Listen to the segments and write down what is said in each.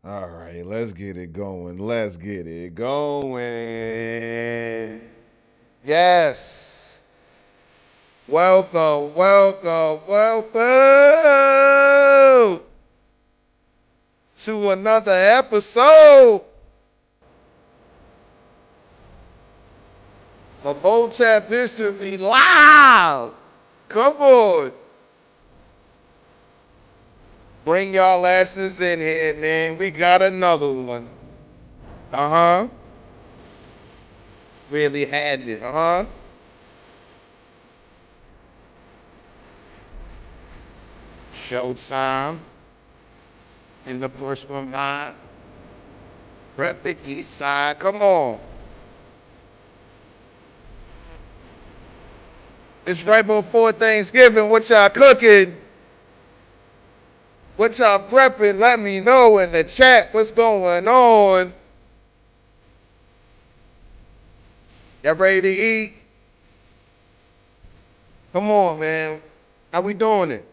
All right, let's get it going. Let's get it going. Yes. Welcome, welcome, welcome to another episode of Hotep History Live. Come on. Bring y'all asses in here, man. We got another one. Uh huh. Really had it. Uh huh. Showtime. In the personal line. Prep the east side. Come on. It's right before Thanksgiving. What y'all cooking? What y'all prepping? Let me know in the chat what's going on. Y'all ready to eat? Come on, man. How we doing it?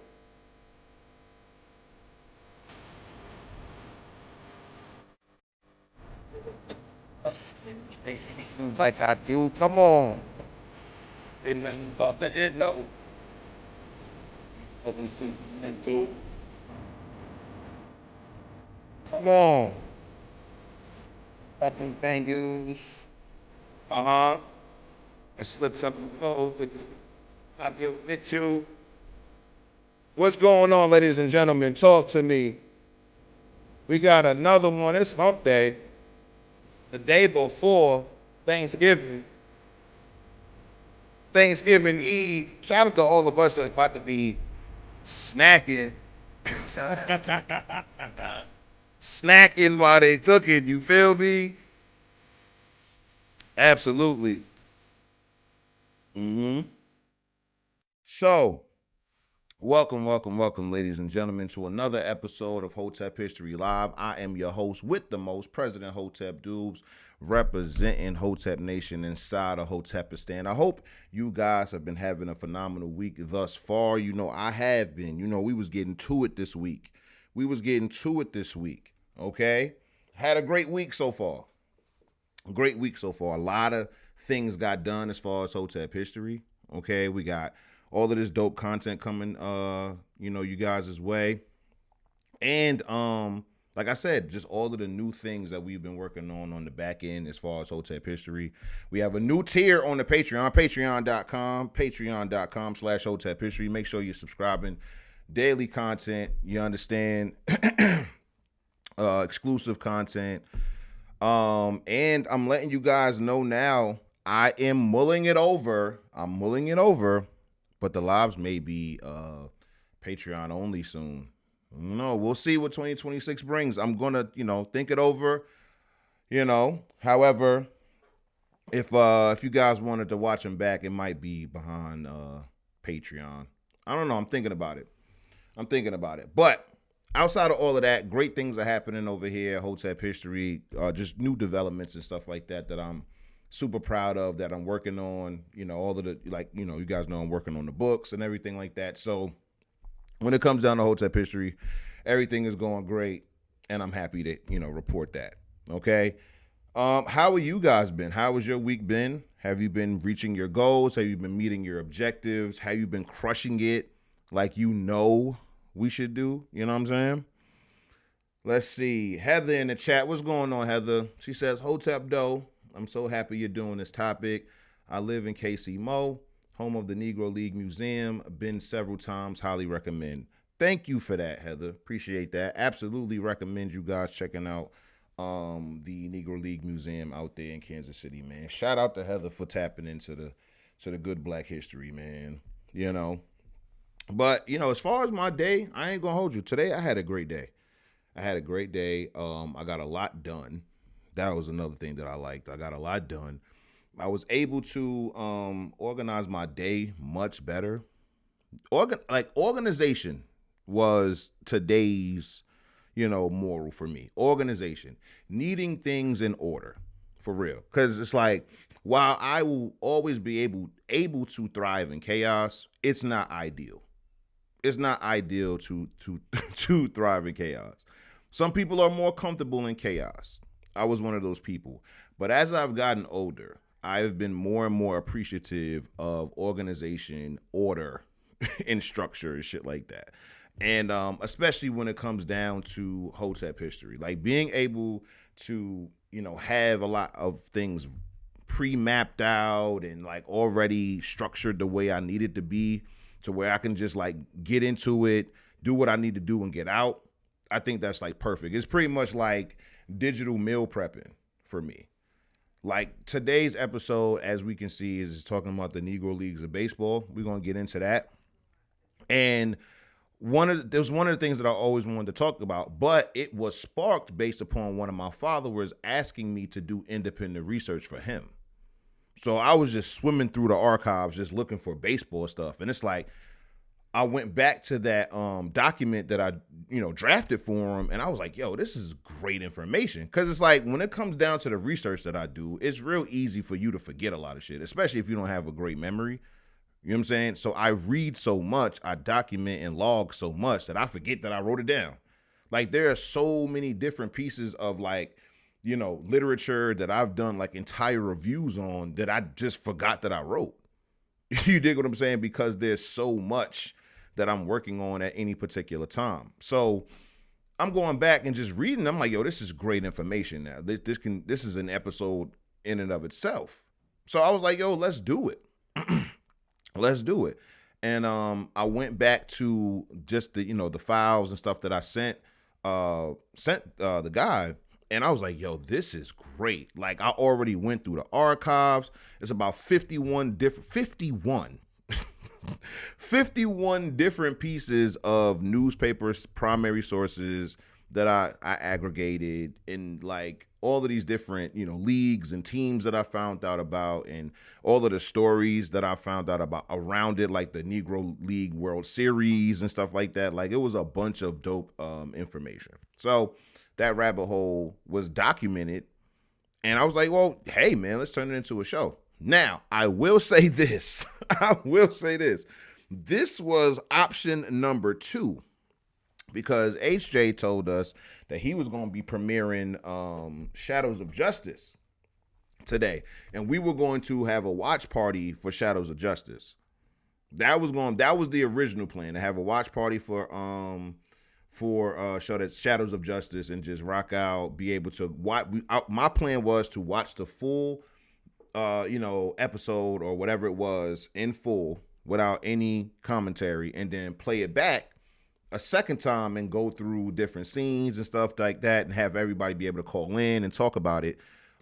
Like I do. Come on. Ain't nothing about the head, no. Come on. Fucking thank yous. Uh huh. I slipped something cold. I feel with you. What's going on, ladies and gentlemen? Talk to me. We got another one. It's hump day. The day before Thanksgiving. Thanksgiving Eve. Shout out to all of us that's about to be snacking. Snacking while they cooking. You feel me? Absolutely. hmm So, welcome, ladies and gentlemen, to another episode of Hotep History Live. I am your host with the most, President Hotep Dubes, representing Hotep Nation inside of Hotepistan. I hope you guys have been having a phenomenal week thus far. You know, I have been. You know, we was getting to it this week. Okay? Had a great week so far. Great week so far. A lot of things got done as far as Hotep history. Okay, we got all of this dope content coming you guys' way. And like I said, just all of the new things that we've been working on the back end as far as Hotep history. We have a new tier on the Patreon, patreon.com/Hotep history. Make sure you're subscribing. Daily content, you understand, exclusive content. And I'm letting you guys know now, I am mulling it over. But the lives may be Patreon only soon. No, we'll see what 2026 brings. I'm gonna, think it over. However, if you guys wanted to watch them back, it might be behind Patreon. I don't know. I'm thinking about it. But outside of all of that, great things are happening over here. Hotep history, just new developments and stuff like that that I'm super proud of, that I'm working on. All of the, you guys know I'm working on the books and everything like that. So when it comes down to Hotep history, everything is going great, and I'm happy to report that. Okay. How have you guys been? How has your week been? Have you been reaching your goals? Have you been meeting your objectives? Have you been crushing it like we should do? You know what I'm saying? Let's see. Heather in the chat. What's going on, Heather? She says, Hotep Doe, I'm so happy you're doing this topic. I live in KC Mo, home of the Negro League Museum. Been several times. Highly recommend. Thank you for that, Heather. Appreciate that. Absolutely recommend you guys checking out the Negro League Museum out there in Kansas City, man. Shout out to Heather for tapping into the good black history, man. You know. But, as far as my day, I ain't gonna hold you. Today I had a great day. I got a lot done. That was another thing that I liked. I got a lot done. I was able to organize my day much better. Organization was today's, moral for me. Organization, needing things in order, for real. Because it's like, while I will always be able to thrive in chaos, it's not ideal. It's not ideal to to thrive in chaos. Some people are more comfortable in chaos. I was one of those people. But as I've gotten older, I've been more and more appreciative of organization, order, and structure and shit like that. And especially when it comes down to Hotep history, like being able to, have a lot of things pre-mapped out and like already structured the way I need it to be, to where I can just like get into it, do what I need to do and get out. I think that's like perfect. It's pretty much like digital meal prepping for me. Like today's episode, as we can see, is talking about the Negro Leagues of baseball. We're gonna get into that. And there's one of the things that I always wanted to talk about, but it was sparked based upon one of my followers asking me to do independent research for him. So I was just swimming through the archives, just looking for baseball stuff. And it's like, I went back to that document that I, drafted for him. And I was like, yo, this is great information. Cause it's like, when it comes down to the research that I do, it's real easy for you to forget a lot of shit, especially if you don't have a great memory. You know what I'm saying? So I read so much, I document and log so much that I forget that I wrote it down. Like there are so many different pieces of like, literature that I've done like entire reviews on that I just forgot that I wrote. You dig what I'm saying? Because there's so much that I'm working on at any particular time. So I'm going back and just reading. I'm like, yo, this is great information now. This is an episode in and of itself. So I was like, yo, let's do it. Let's do it. And I went back to just the files and stuff that I sent the guy. And I was like, yo, this is great. Like I already went through the archives. It's about 51 different pieces of newspapers, primary sources that I aggregated, and like all of these different, leagues and teams that I found out about, and all of the stories that I found out about around it, like the Negro League World Series and stuff like that. Like it was a bunch of dope information. So that rabbit hole was documented, and I was like, well, hey man, let's turn it into a show. Now, I will say this. This was option number 2, because HJ told us that he was going to be premiering Shadows of Justice today, and we were going to have a watch party for Shadows of Justice. That was the original plan, to have a watch party for Shadows of Justice and just rock out, be able to watch. My plan was to watch the full episode or whatever it was in full without any commentary, and then play it back a second time and go through different scenes and stuff like that, and have everybody be able to call in and talk about it.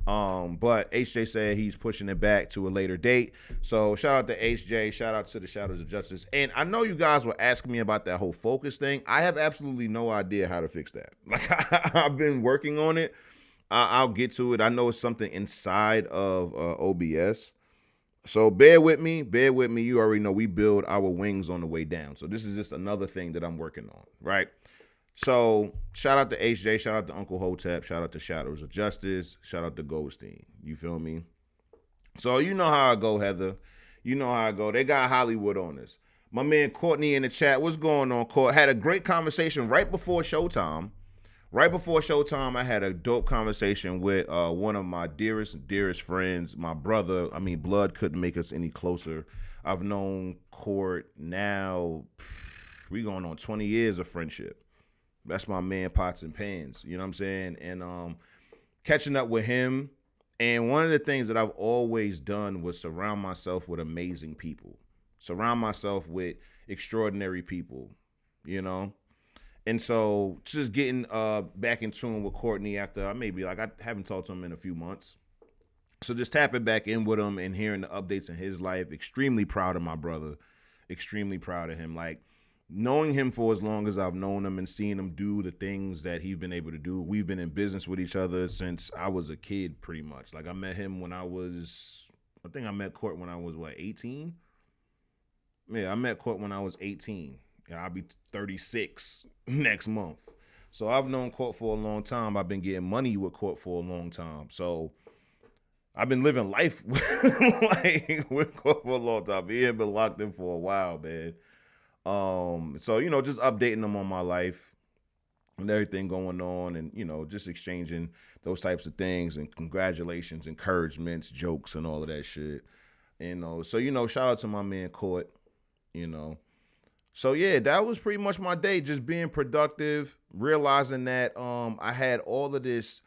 But HJ said he's pushing it back to a later date. So shout out to HJ, shout out to the Shadows of Justice. And I know you guys were asking me about that whole focus thing. I have absolutely no idea how to fix that. Like I've been working on it. I'll get to it. I know it's something inside of OBS. So bear with me. You already know we build our wings on the way down. So this is just another thing that I'm working on, right? So shout out to HJ, shout out to Uncle Hotep, shout out to Shadows of Justice, shout out to Goldstein. You feel me? So you know how I go, Heather. You know how I go. They got Hollywood on us. My man Courtney in the chat. What's going on, Court? Had a great conversation right before showtime. I had a dope conversation with one of my dearest friends, my brother. I mean, blood couldn't make us any closer. I've known Court now, we going on 20 years of friendship. That's my man, Pots and Pans. You know what I'm saying? And catching up with him. And one of the things that I've always done was surround myself with amazing people. Surround myself with extraordinary people, And so just getting back in tune with Courtney after I haven't talked to him in a few months. So just tapping back in with him and hearing the updates in his life. Extremely proud of my brother. Extremely proud of him. Like, knowing him for as long as I've known him and seeing him do the things that he's been able to do. We've been in business with each other since I was a kid, pretty much. Like I met him when I met Court when I was 18? Yeah, I met Court when I was 18. Yeah, I'll be 36 next month. So I've known Court for a long time. I've been getting money with Court for a long time. So I've been living life with Court for a long time. He had been locked in for a while, man. So, just updating them on my life. and everything going on, and just exchanging those types of things, and congratulations, encouragements, jokes, and all of that shit. So shout out to my man Court. You know, so yeah, that was pretty much my day, just being productive, realizing that I had all of this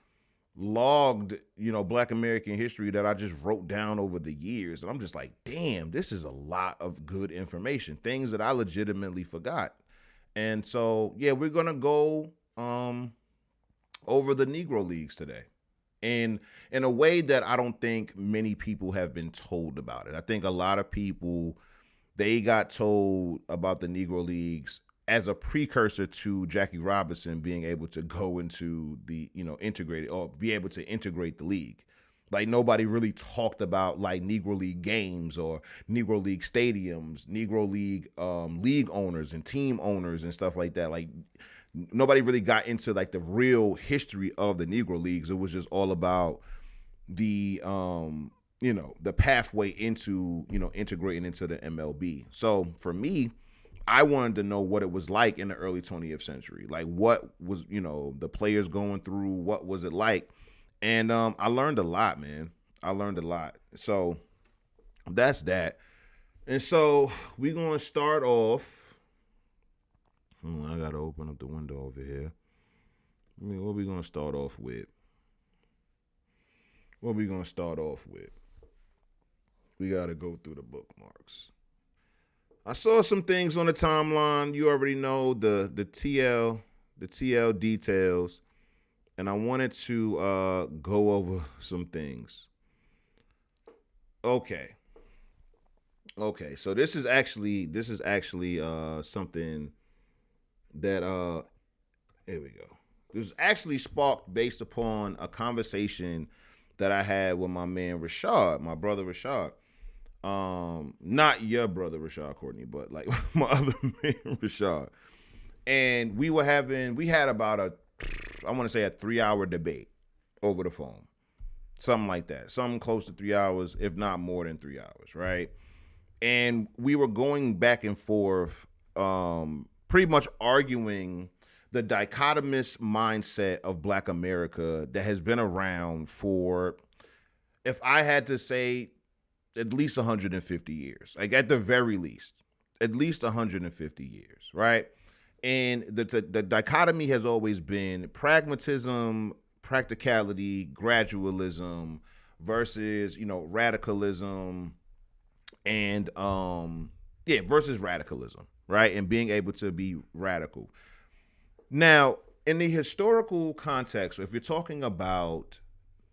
logged, Black American history that I just wrote down over the years. And I'm just like, damn, this is a lot of good information, things that I legitimately forgot. And so, yeah, we're going to go over the Negro Leagues today. And in a way that I don't think many people have been told about it. I think a lot of people, they got told about the Negro Leagues as a precursor to Jackie Robinson being able to go into the, integrated, or be able to integrate the league. Like, nobody really talked about like Negro League games or Negro League stadiums, Negro League league owners and team owners and stuff like that. Like, nobody really got into like the real history of the Negro Leagues. It was just all about the the pathway into, integrating into the MLB. So for me, I wanted to know what it was like in the early 20th century. Like, what was, the players going through, what was it like? And I learned a lot, man. I learned a lot. So that's that. And so we're going to start off. I got to open up the window over here. What we going to start off with? We got to go through the bookmarks. I saw some things on the timeline. You already know the TL details, and I wanted to go over some things. Okay. So this is actually something that here we go. This was actually sparked based upon a conversation that I had with my man Rashad, my brother Rashad. Not your brother Rashad Courtney, but like my other man Rashad. And we had about a 3-hour debate over the phone. Something like that. Something close to 3 hours, if not more than 3 hours, right? And we were going back and forth, pretty much arguing the dichotomous mindset of Black America that has been around for, if I had to say, at least 150 years. Like, at the very least, at least 150 years, right? And the dichotomy has always been pragmatism, practicality, gradualism versus, radicalism, and versus radicalism, right? And being able to be radical. Now, in the historical context, if you're talking about,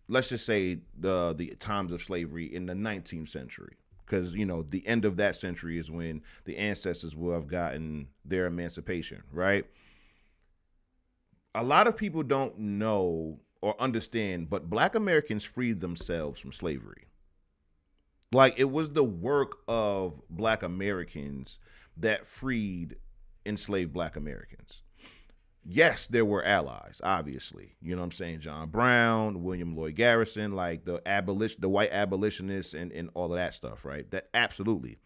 let's just say the times of slavery in the 19th century, because the end of that century is when the ancestors will have gotten their emancipation, right? A lot of people don't know or understand, but Black Americans freed themselves from slavery. Like, it was the work of Black Americans that freed enslaved Black Americans. Yes, there were allies, obviously. You know what I'm saying? John Brown, William Lloyd Garrison, like the white abolitionists and all of that stuff, right? That absolutely.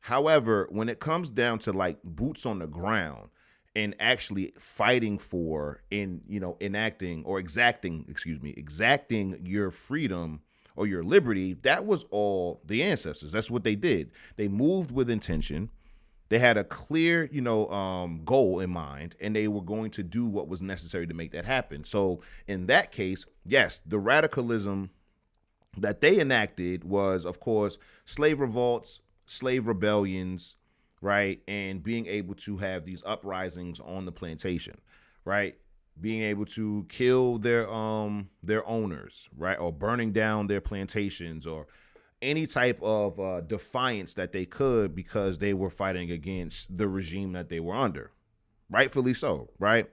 However, when it comes down to like boots on the ground and actually fighting for exacting your freedom or your liberty, that was all the ancestors. That's what they did. They moved with intention. They had a clear, goal in mind, and they were going to do what was necessary to make that happen. So in that case, yes, the radicalism that they enacted was, of course, slave revolts, slave rebellions, right? And being able to have these uprisings on the plantation, right? Being able to kill their owners, right? Or burning down their plantations, or any type of defiance that they could, because they were fighting against the regime that they were under. Rightfully so, right?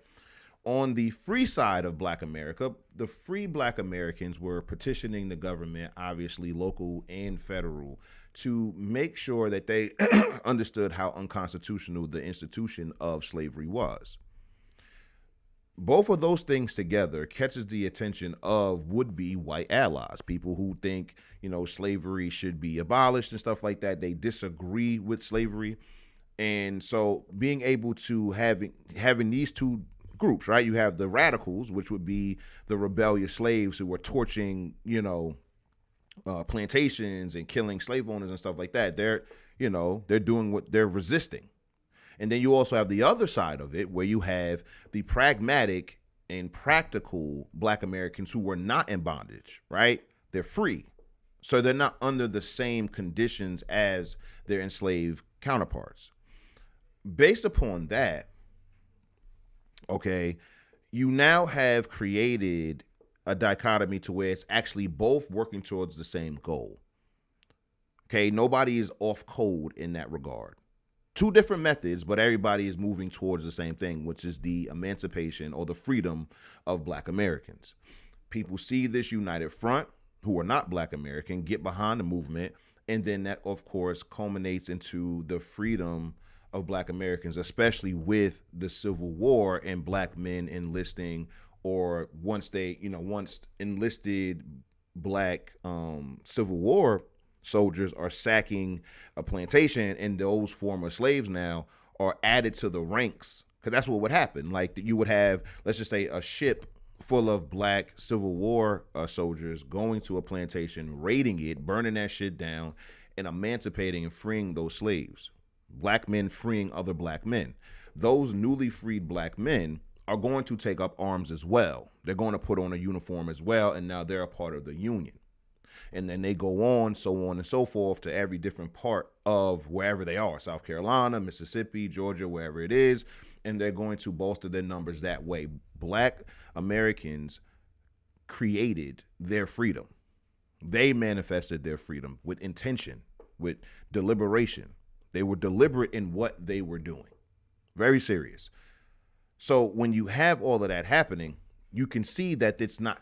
On the free side of Black America, the free Black Americans were petitioning the government, obviously local and federal, to make sure that they understood how unconstitutional the institution of slavery was. Both of those things together catches the attention of would-be white allies, people who think, slavery should be abolished and stuff like that. They disagree with slavery. And so being able to having these two groups, right? You have the radicals, which would be the rebellious slaves who were torching, plantations and killing slave owners and stuff like that. They're doing what they're resisting. And then you also have the other side of it where you have the pragmatic and practical Black Americans who were not in bondage, right? They're free. So they're not under the same conditions as their enslaved counterparts. Based upon that, okay, you now have created a dichotomy to where it's actually both working towards the same goal. Okay, nobody is off code in that regard. Two different methods, but everybody is moving towards the same thing, which is the emancipation or the freedom of Black Americans. People see this united front, who are not Black American, get behind the movement, and then that, of course, culminates into the freedom of Black Americans, especially with the Civil War and Black men enlisting, or once enlisted Black Civil War soldiers are sacking a plantation, and those former slaves now are added to the ranks, because that's what would happen. Like, you would have, let's just say, a ship full of Black Civil War soldiers going to a plantation, raiding it, burning that shit down, and emancipating and freeing those slaves. Black men freeing other Black men. Those newly freed Black men are going to take up arms as well. They're going to put on a uniform as well, and now they're a part of the Union. And then they go on and so forth to every different part of wherever they are, South Carolina, Mississippi, Georgia, wherever it is, and they're going to bolster their numbers that way. Black Americans created their freedom. They manifested their freedom with intention, with deliberation. They were deliberate in what they were doing. Very serious. So when you have all of that happening, you can see that it's not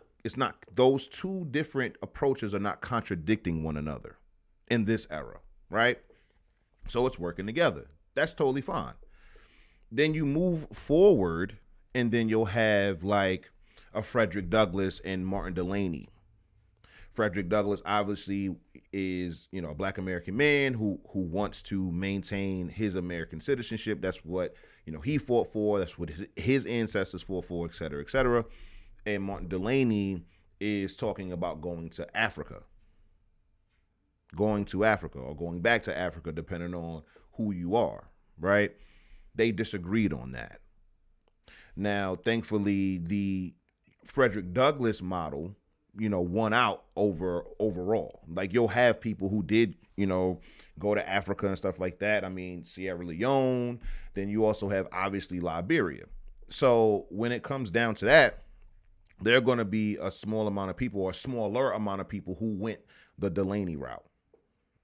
those two different approaches are not contradicting one another in this era, right? So it's working together. That's totally fine. Then you move forward, and then you'll have like a Frederick Douglass and Martin Delany. Frederick Douglass obviously is, a Black American man who wants to maintain his American citizenship. That's what, he fought for. That's what his ancestors fought for, et cetera, et cetera. And Martin Delany is talking about going to Africa or going back to Africa, depending on who you are, right? They disagreed on that. Now, thankfully, the Frederick Douglass model, won out overall. Like, you'll have people who did, go to Africa and stuff like that. I mean, Sierra Leone. Then you also have, obviously, Liberia. So when it comes down to that, there are going to be a small amount of people, or a smaller amount of people, who went the Delany route,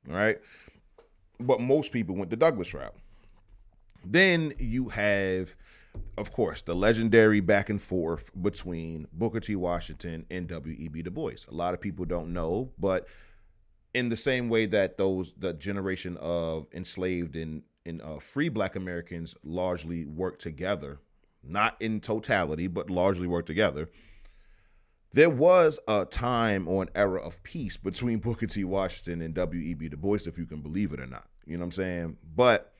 right? But most people went the Douglass route. Then you have, of course, the legendary back and forth between Booker T. Washington and W.E.B. Du Bois. A lot of people don't know, but in the same way that the generation of enslaved and free Black Americans largely worked together, not in totality, but largely worked together, there was a time or an era of peace between Booker T. Washington and W.E.B. Du Bois, if you can believe it or not. You know what I'm saying? But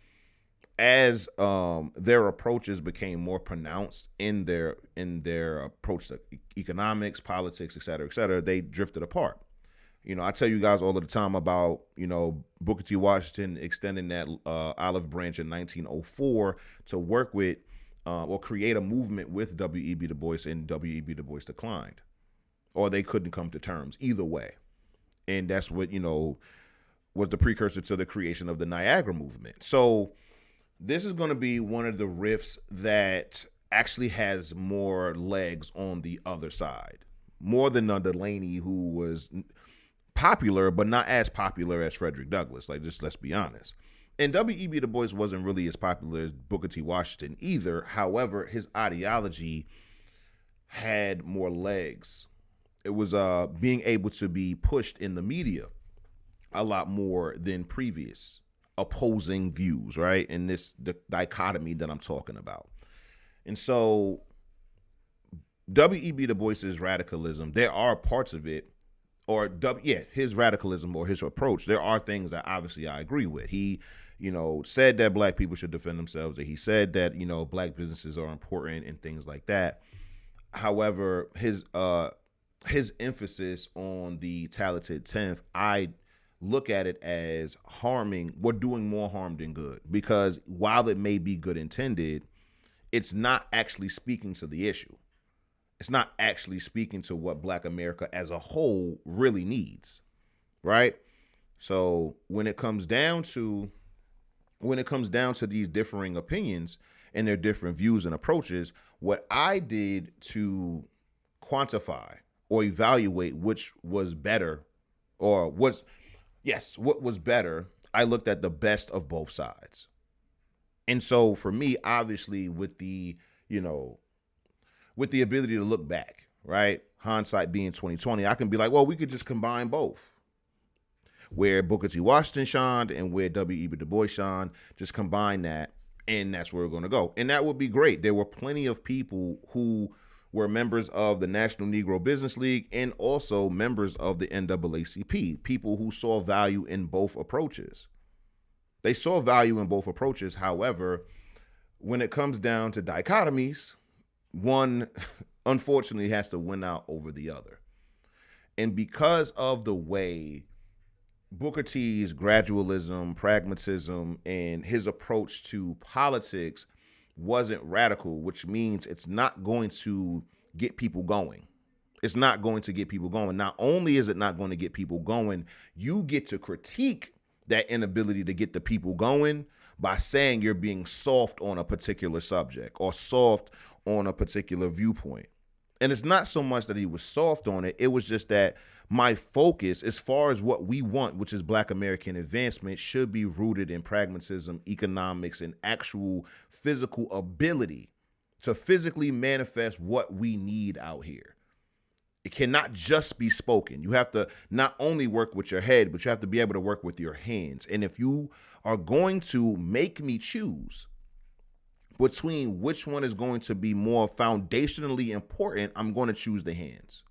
as their approaches became more pronounced in their approach to economics, politics, et cetera, they drifted apart. I tell you guys all of the time about, Booker T. Washington extending that olive branch in 1904 to work with or create a movement with W.E.B. Du Bois, and W.E.B. Du Bois declined. Or they couldn't come to terms, either way. And that's what, was the precursor to the creation of the Niagara movement. So this is going to be one of the rifts that actually has more legs on the other side. More than the Delany, who was popular, but not as popular as Frederick Douglass. Like, just let's be honest. And W.E.B. Du Bois wasn't really as popular as Booker T. Washington either. However, his ideology had more legs. It was being able to be pushed in the media a lot more than previous opposing views, right? And the dichotomy that I'm talking about. And so W.E.B. Du Bois's radicalism, there are parts of it, or his radicalism or his approach, there are things that obviously I agree with. He, said that black people should defend themselves, that he said that, black businesses are important and things like that. However, his emphasis on the talented 10th, I look at it as we're doing more harm than good, because while it may be good intended, it's not actually speaking to the issue. It's not actually speaking to what Black America as a whole really needs, right? So when it comes down to these differing opinions and their different views and approaches, what I did to quantify or evaluate which was better, or what was better, I looked at the best of both sides. And so for me, obviously, with the ability to look back, right? Hindsight being 2020, I can be like, well, we could just combine both. Where Booker T. Washington shined and where W.E.B. Du Bois shined, just combine that, and that's where we're going to go. And that would be great. There were plenty of people who were members of the National Negro Business League and also members of the NAACP, people who saw value in both approaches. They saw value in both approaches. However, when it comes down to dichotomies, one unfortunately has to win out over the other. And because of the way Booker T's gradualism, pragmatism, and his approach to politics wasn't radical, which means it's not going to get people going. It's not going to get people going. Not only is it not going to get people going, you get to critique that inability to get the people going by saying you're being soft on a particular subject or soft on a particular viewpoint. And it's not so much that he was soft on it. It was just that my focus, as far as what we want, which is Black American advancement, should be rooted in pragmatism, economics, and actual physical ability to physically manifest what we need out here. It cannot just be spoken. You have to not only work with your head, but you have to be able to work with your hands. And if you are going to make me choose between which one is going to be more foundationally important, I'm going to choose the hands.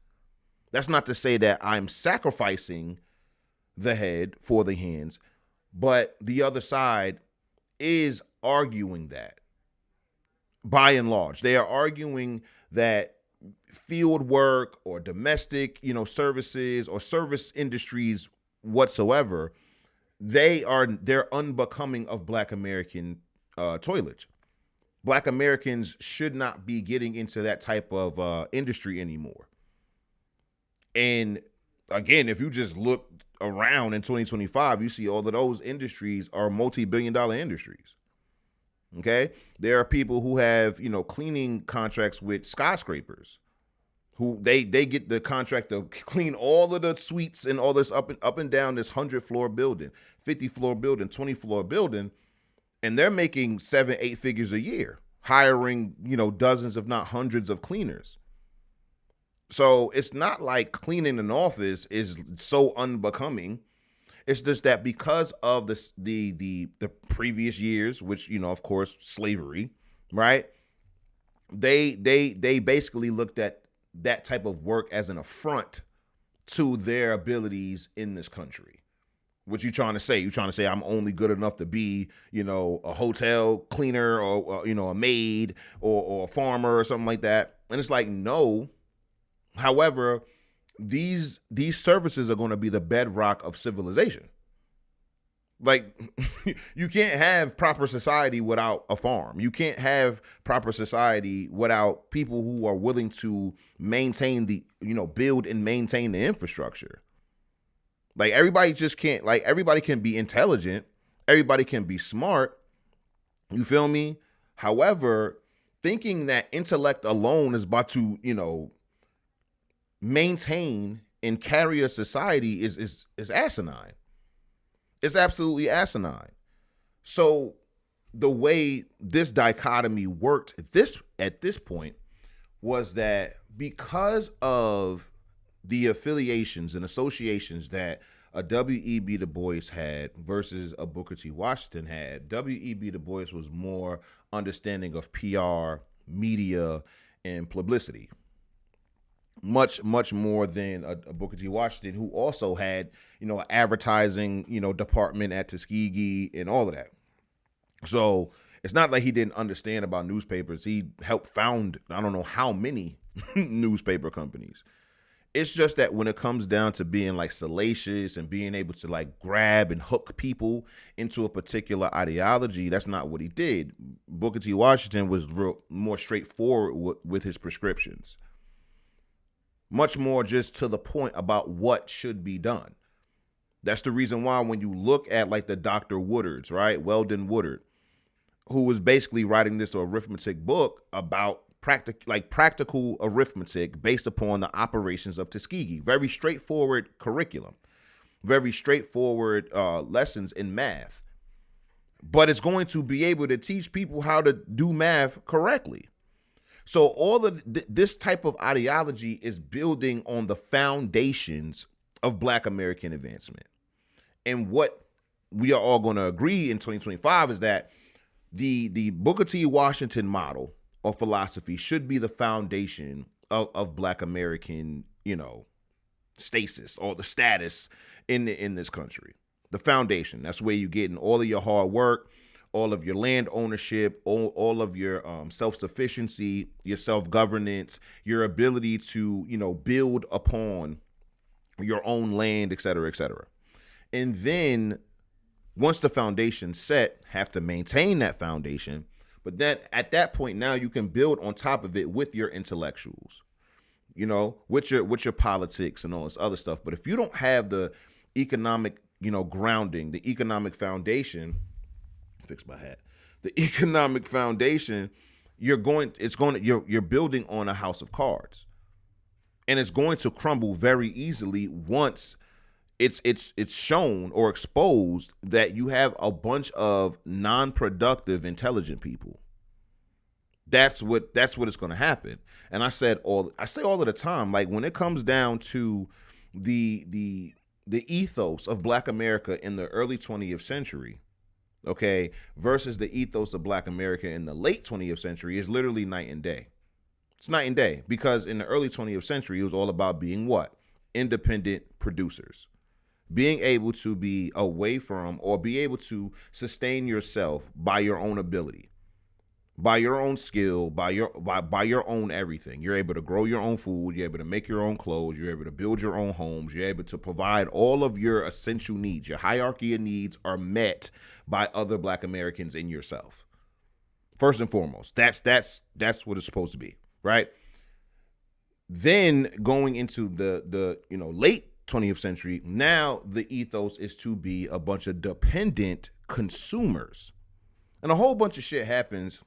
That's not to say that I'm sacrificing the head for the hands, but the other side is arguing that. By and large, they are arguing that field work or domestic, services or service industries whatsoever, they're unbecoming of Black American toilage. Black Americans should not be getting into that type of industry anymore. And again, if you just look around in 2025, you see all of those industries are multi-billion-dollar industries. Okay, there are people who have cleaning contracts with skyscrapers, who they get the contract to clean all of the suites and all this up and down this 100-floor building, 50-floor building, 20-floor building, and they're making 7-8 figures a year, hiring dozens if not hundreds of cleaners. So it's not like cleaning an office is so unbecoming. It's just that because of the previous years, which of course slavery, right? They basically looked at that type of work as an affront to their abilities in this country. What you trying to say? You trying to say I'm only good enough to be a hotel cleaner or a maid or a farmer or something like that? And it's like, no. However, these services are going to be the bedrock of civilization. Like, you can't have proper society without a farm. You can't have proper society without people who are willing to maintain build and maintain the infrastructure. Like, everybody just can't, everybody can be intelligent. Everybody can be smart. You feel me? However, thinking that intellect alone is about to, maintain and carry a society is asinine. It's absolutely asinine. So the way this dichotomy worked at this point was that because of the affiliations and associations that a W.E.B. Du Bois had versus a Booker T. Washington had, W.E.B. Du Bois was more understanding of PR, media, and publicity. Much more than a Booker T. Washington, who also had, an advertising, department at Tuskegee and all of that. So it's not like he didn't understand about newspapers. He helped found I don't know how many newspaper companies. It's just that when it comes down to being like salacious and being able to like grab and hook people into a particular ideology, that's not what he did. Booker T. Washington was more straightforward with his prescriptions, much more just to the point about what should be done. That's the reason why when you look at like the Dr. Woodards, right? Weldon Woodard, who was basically writing this arithmetic book about practical arithmetic based upon the operations of Tuskegee. Very straightforward curriculum, very straightforward lessons in math. But it's going to be able to teach people how to do math correctly. So all of this type of ideology is building on the foundations of Black American advancement. And what we are all going to agree in 2025 is that the Booker T. Washington model or philosophy should be the foundation of Black American, stasis or the status in this country. The foundation. That's where you get in all of your hard work, all of your land ownership, all of your self-sufficiency, your self-governance, your ability to, build upon your own land, et cetera, et cetera. And then once the foundation's set, have to maintain that foundation. But then at that point, now you can build on top of it with your intellectuals, with your politics and all this other stuff. But if you don't have the economic, grounding, the economic foundation, fix my hat, the economic foundation, you're building on a house of cards, and it's going to crumble very easily once it's shown or exposed that you have a bunch of non-productive, intelligent people. That's what is going to happen. And I say all of the time, like when it comes down to the ethos of Black America in the early 20th century, okay, versus the ethos of Black America in the late 20th century is literally night and day. It's night and day, because in the early 20th century, it was all about being what? Independent producers. Being able to be away from or be able to sustain yourself by your own ability, by your own skill, by your own everything. You're able to grow your own food. You're able to make your own clothes. You're able to build your own homes. You're able to provide all of your essential needs. Your hierarchy of needs are met by other Black Americans and yourself. First and foremost, that's what it's supposed to be, right? Then going into the late 20th century, now the ethos is to be a bunch of dependent consumers. And a whole bunch of shit happens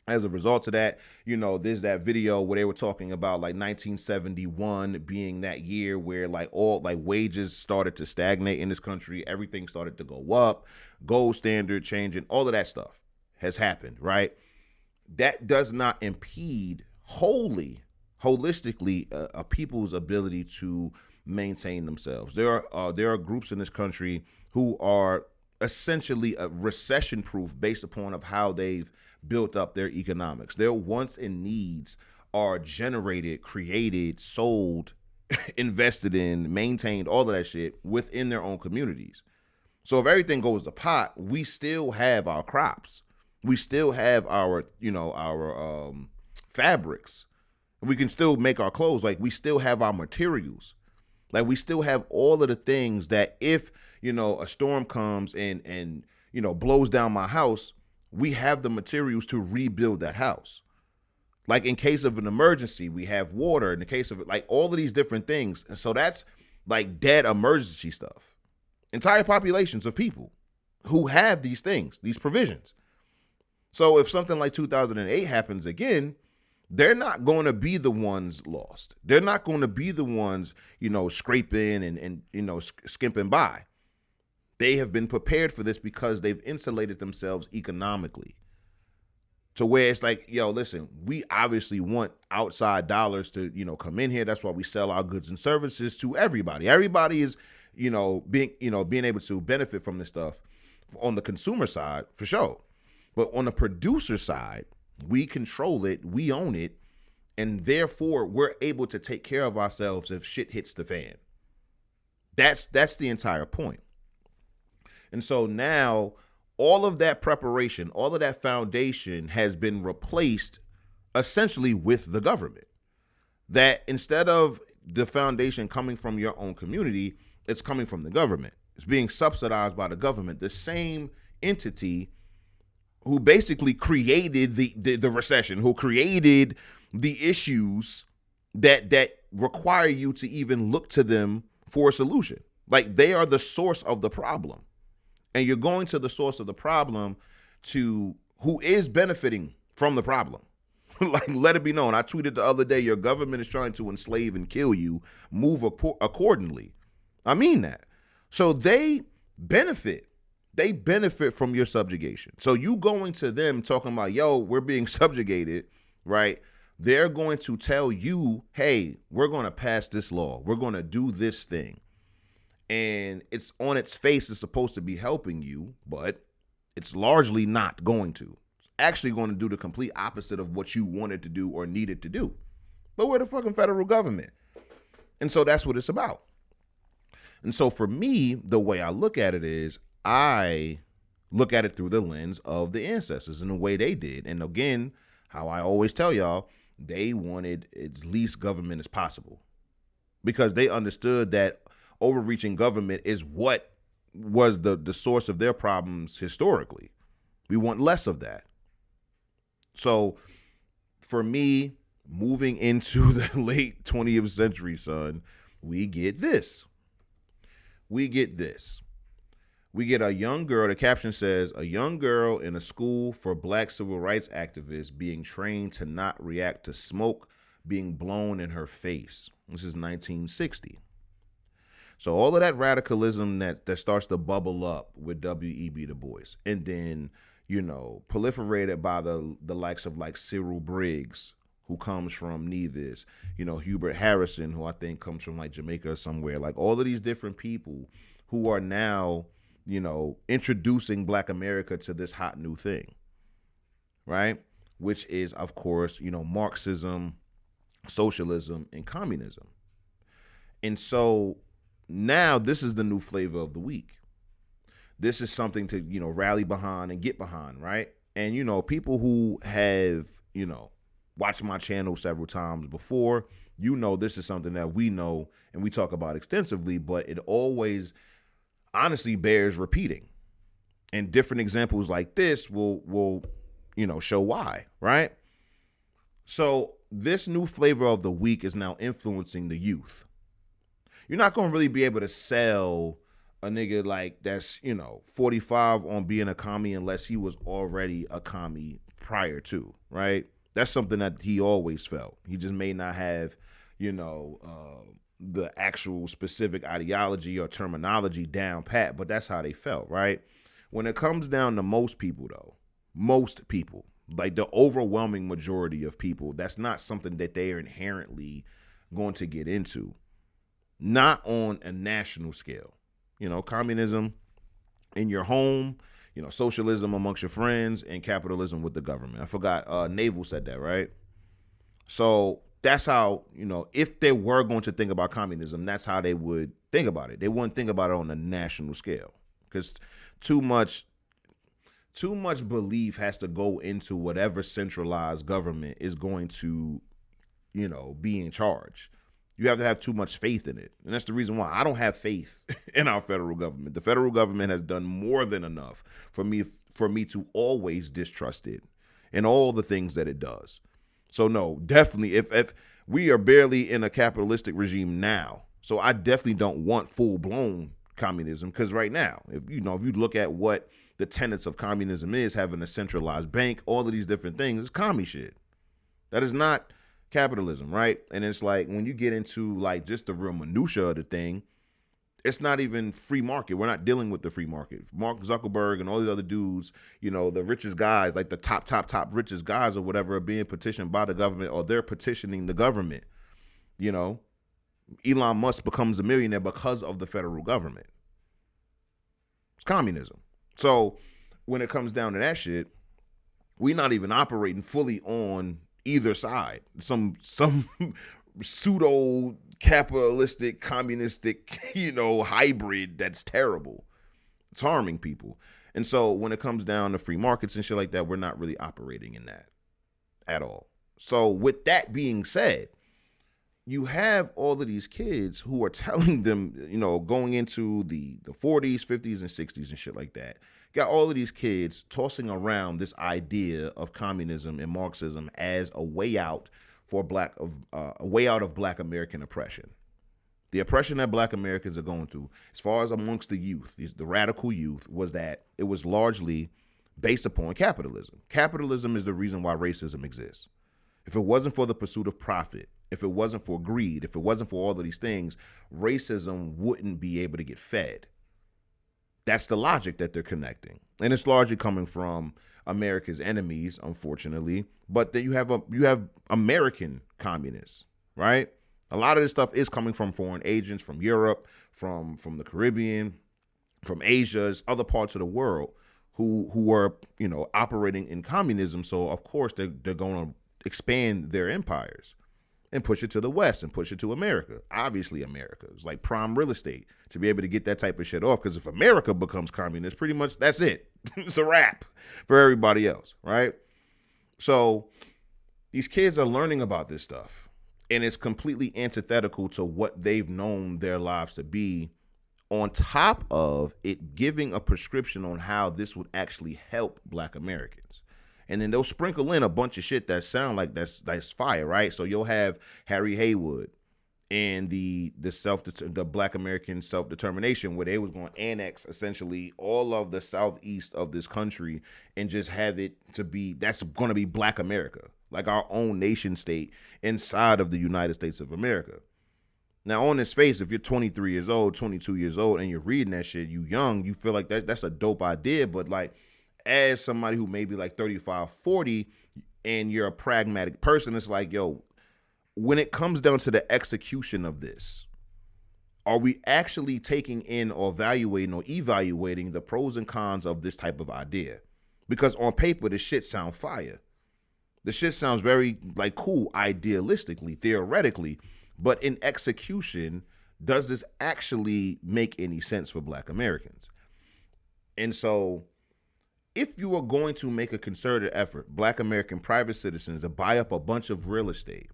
as a result of that. There's that video where they were talking about like 1971 being that year where like all like wages started to stagnate in this country. Everything started to go up, gold standard changing, all of that stuff has happened, right? That does not impede holistically a people's ability to maintain themselves. There are groups in this country who are essentially recession proof based upon of how they've built up their economics. Their wants and needs are generated, created, sold, invested in, maintained, all of that shit within their own communities. So if everything goes to pot, we still have our crops. We still have our fabrics. We can still make our clothes. Like we still have our materials. Like we still have all of the things that if, a storm comes and blows down my house, we have the materials to rebuild that house. Like in case of an emergency, we have water. In the case of like all of these different things. And so that's like dead emergency stuff. Entire populations of people who have these things, these provisions. So if something like 2008 happens again, they're not going to be the ones lost. They're not going to be the ones, scraping and skimping by. They have been prepared for this because they've insulated themselves economically to where it's like, listen, we obviously want outside dollars to, come in here. That's why we sell our goods and services to everybody. Everybody is, being able to benefit from this stuff on the consumer side for sure. But on the producer side, we control it, we own it, and therefore we're able to take care of ourselves if shit hits the fan. That's the entire point. And so now all of that preparation, all of that foundation has been replaced essentially with the government. That instead of the foundation coming from your own community, it's coming from the government. It's being subsidized by the government, the same entity who basically created the recession, who created the issues that require you to even look to them for a solution. Like, they are the source of the problem. And you're going to the source of the problem to who is benefiting from the problem. Like, let it be known. I tweeted the other day, your government is trying to enslave and kill you. Move accordingly. I mean that. So they benefit. They benefit from your subjugation. So you going to them talking about, yo, we're being subjugated, right? They're going to tell you, hey, we're going to pass this law. We're going to do this thing. And it's on its face, it's supposed to be helping you, but it's largely not going to. It's actually going to do the complete opposite of what you wanted to do or needed to do. But we're the fucking federal government. And so that's what it's about. And so for me, the way I look at it is I look at it through the lens of the ancestors and the way they did. And again, how I always tell y'all, they wanted as least government as possible because they understood that overreaching government is what was the source of their problems historically. We want less of that. So for me, moving into the late 20th century, son, we get this. We get this. We get a young girl, the caption says, a young girl in a school for black civil rights activists being trained to not react to smoke being blown in her face. This is 1960. So all of that radicalism that starts to bubble up with W.E.B. Du Bois, and then, you know, proliferated by the likes of like Cyril Briggs, who comes from Nevis, you know, Hubert Harrison, who I think comes from like Jamaica or somewhere, like all of these different people who are now, you know, introducing Black America to this hot new thing, right? Which is, of course, you know, Marxism, socialism, and communism. And so now this is the new flavor of the week. This is something to, you know, rally behind and get behind, right? And, you know, people who have, you know, watched my channel several times before, you know, this is something that we know and we talk about extensively, but it always honestly bears repeating. And different examples like this will, you know, show why, right? So this new flavor of the week is now influencing the youth. You're not going to really be able to sell a nigga like that's, you know, 45 on being a commie unless he was already a commie prior to, right? That's something that he always felt. He just may not have, you know, the actual specific ideology or terminology down pat, but that's how they felt, right? When it comes down to most people, though, most people, like the overwhelming majority of people, that's not something that they are inherently going to get into. Not on a national scale. You know, communism in your home, you know, socialism amongst your friends, and capitalism with the government. I forgot, Naval said that, right? So that's how, you know, if they were going to think about communism, that's how they would think about it. They wouldn't think about it on a national scale because too much belief has to go into whatever centralized government is going to, you know, be in charge. You have to have too much faith in it. And that's the reason why I don't have faith in our federal government. The federal government has done more than enough for me to always distrust it and all the things that it does. So no, definitely, if we are barely in a capitalistic regime now, so I definitely don't want full-blown communism, because right now, if you look at what the tenets of communism is, having a centralized bank, all of these different things, it's commie shit. That is not capitalism, right? And it's like when you get into like just the real minutia of the thing, it's not even free market. We're not dealing with the free market. Mark Zuckerberg and all these other dudes, you know, the richest guys, like the top richest guys or whatever, are being petitioned by the government, or they're petitioning the government. You know, Elon Musk becomes a millionaire because of the federal government. It's communism. So when it comes down to that shit, we're not even operating fully on either side. Some pseudo capitalistic, communistic, you know, hybrid that's terrible. It's harming people. And so when it comes down to free markets and shit like that, we're not really operating in that at all. So with that being said, you have all of these kids who are telling them, going into the 40s, 50s, and 60s and shit like that. Got all of these kids tossing around this idea of communism and Marxism as a way out for a way out of Black American oppression. The oppression that Black Americans are going through, as far as amongst the youth, the radical youth, was that it was largely based upon capitalism. Capitalism is the reason why racism exists. If it wasn't for the pursuit of profit, if it wasn't for greed, if it wasn't for all of these things, racism wouldn't be able to get fed. That's the logic that they're connecting. And it's largely coming from America's enemies, unfortunately. But then you have American communists, right? A lot of this stuff is coming from foreign agents, from Europe, from the Caribbean, from Asia, other parts of the world who are, operating in communism. So of course they're going to expand their empires and push it to the West and push it to America. Obviously, America is like prime real estate to be able to get that type of shit off. Because if America becomes communist, pretty much that's it. It's a wrap for everybody else, right? So these kids are learning about this stuff, and it's completely antithetical to what they've known their lives to be, on top of it giving a prescription on how this would actually help Black Americans. And then they'll sprinkle in a bunch of shit that sound like that's fire, right? So you'll have Harry Haywood and the Black American self-determination, where they was going to annex essentially all of the southeast of this country and just have it to be, that's going to be Black America, like our own nation state inside of the United States of America. Now, on its face, if you're 23 years old, 22 years old, and you're reading that shit, you young, you feel like that's a dope idea, but like, as somebody who may be like 35, 40, and you're a pragmatic person, it's like, yo, when it comes down to the execution of this, are we actually taking in or evaluating the pros and cons of this type of idea? Because on paper, the shit sounds fire. The shit sounds very like cool, idealistically, theoretically, but in execution, does this actually make any sense for Black Americans? And so, if you are going to make a concerted effort, Black American private citizens, to buy up a bunch of real estate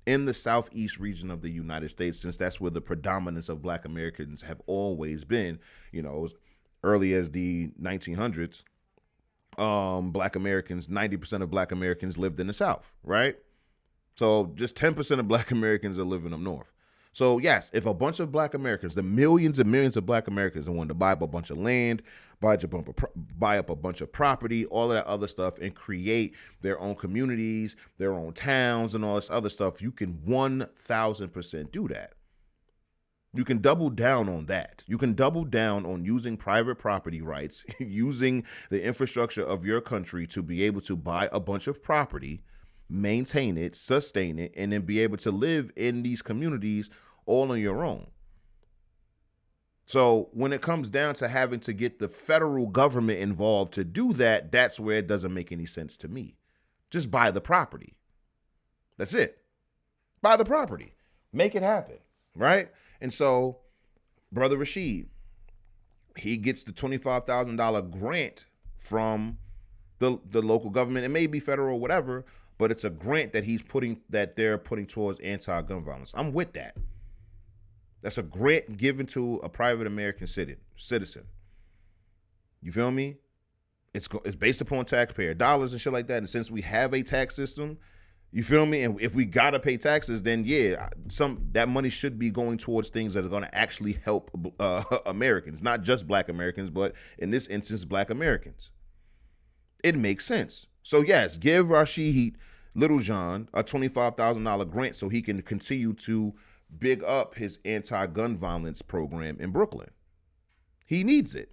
in the southeast region of the United States, since that's where the predominance of Black Americans have always been, as early as the 1900s, Black Americans, 90% of Black Americans lived in the South, right? So just 10% of Black Americans are living up north. So yes, if a bunch of Black Americans, the millions and millions of Black Americans, wanted to buy up a bunch of land, buy up a bunch of property, all of that other stuff, and create their own communities, their own towns, and all this other stuff, you can 1,000% do that. You can double down on that. You can double down on using private property rights, using the infrastructure of your country to be able to buy a bunch of property, maintain it, sustain it, and then be able to live in these communities all on your own. So when it comes down to having to get the federal government involved to do that, that's where it doesn't make any sense to me. Just buy the property. That's it. Buy the property. Make it happen, right? And so Brother Rashid, he gets the $25,000 grant from the local government. It may be federal or whatever, but it's a grant that they're putting towards anti-gun violence. I'm with that. That's a grant given to a private American citizen. You feel me? It's based upon taxpayer dollars and shit like that. And since we have a tax system, you feel me? And if we gotta pay taxes, then yeah, that money should be going towards things that are gonna actually help Americans, not just Black Americans, but in this instance, Black Americans. It makes sense. So yes, give Rashid Littlejohn a $25,000 grant so he can continue to big up his anti-gun violence program in Brooklyn. He needs it.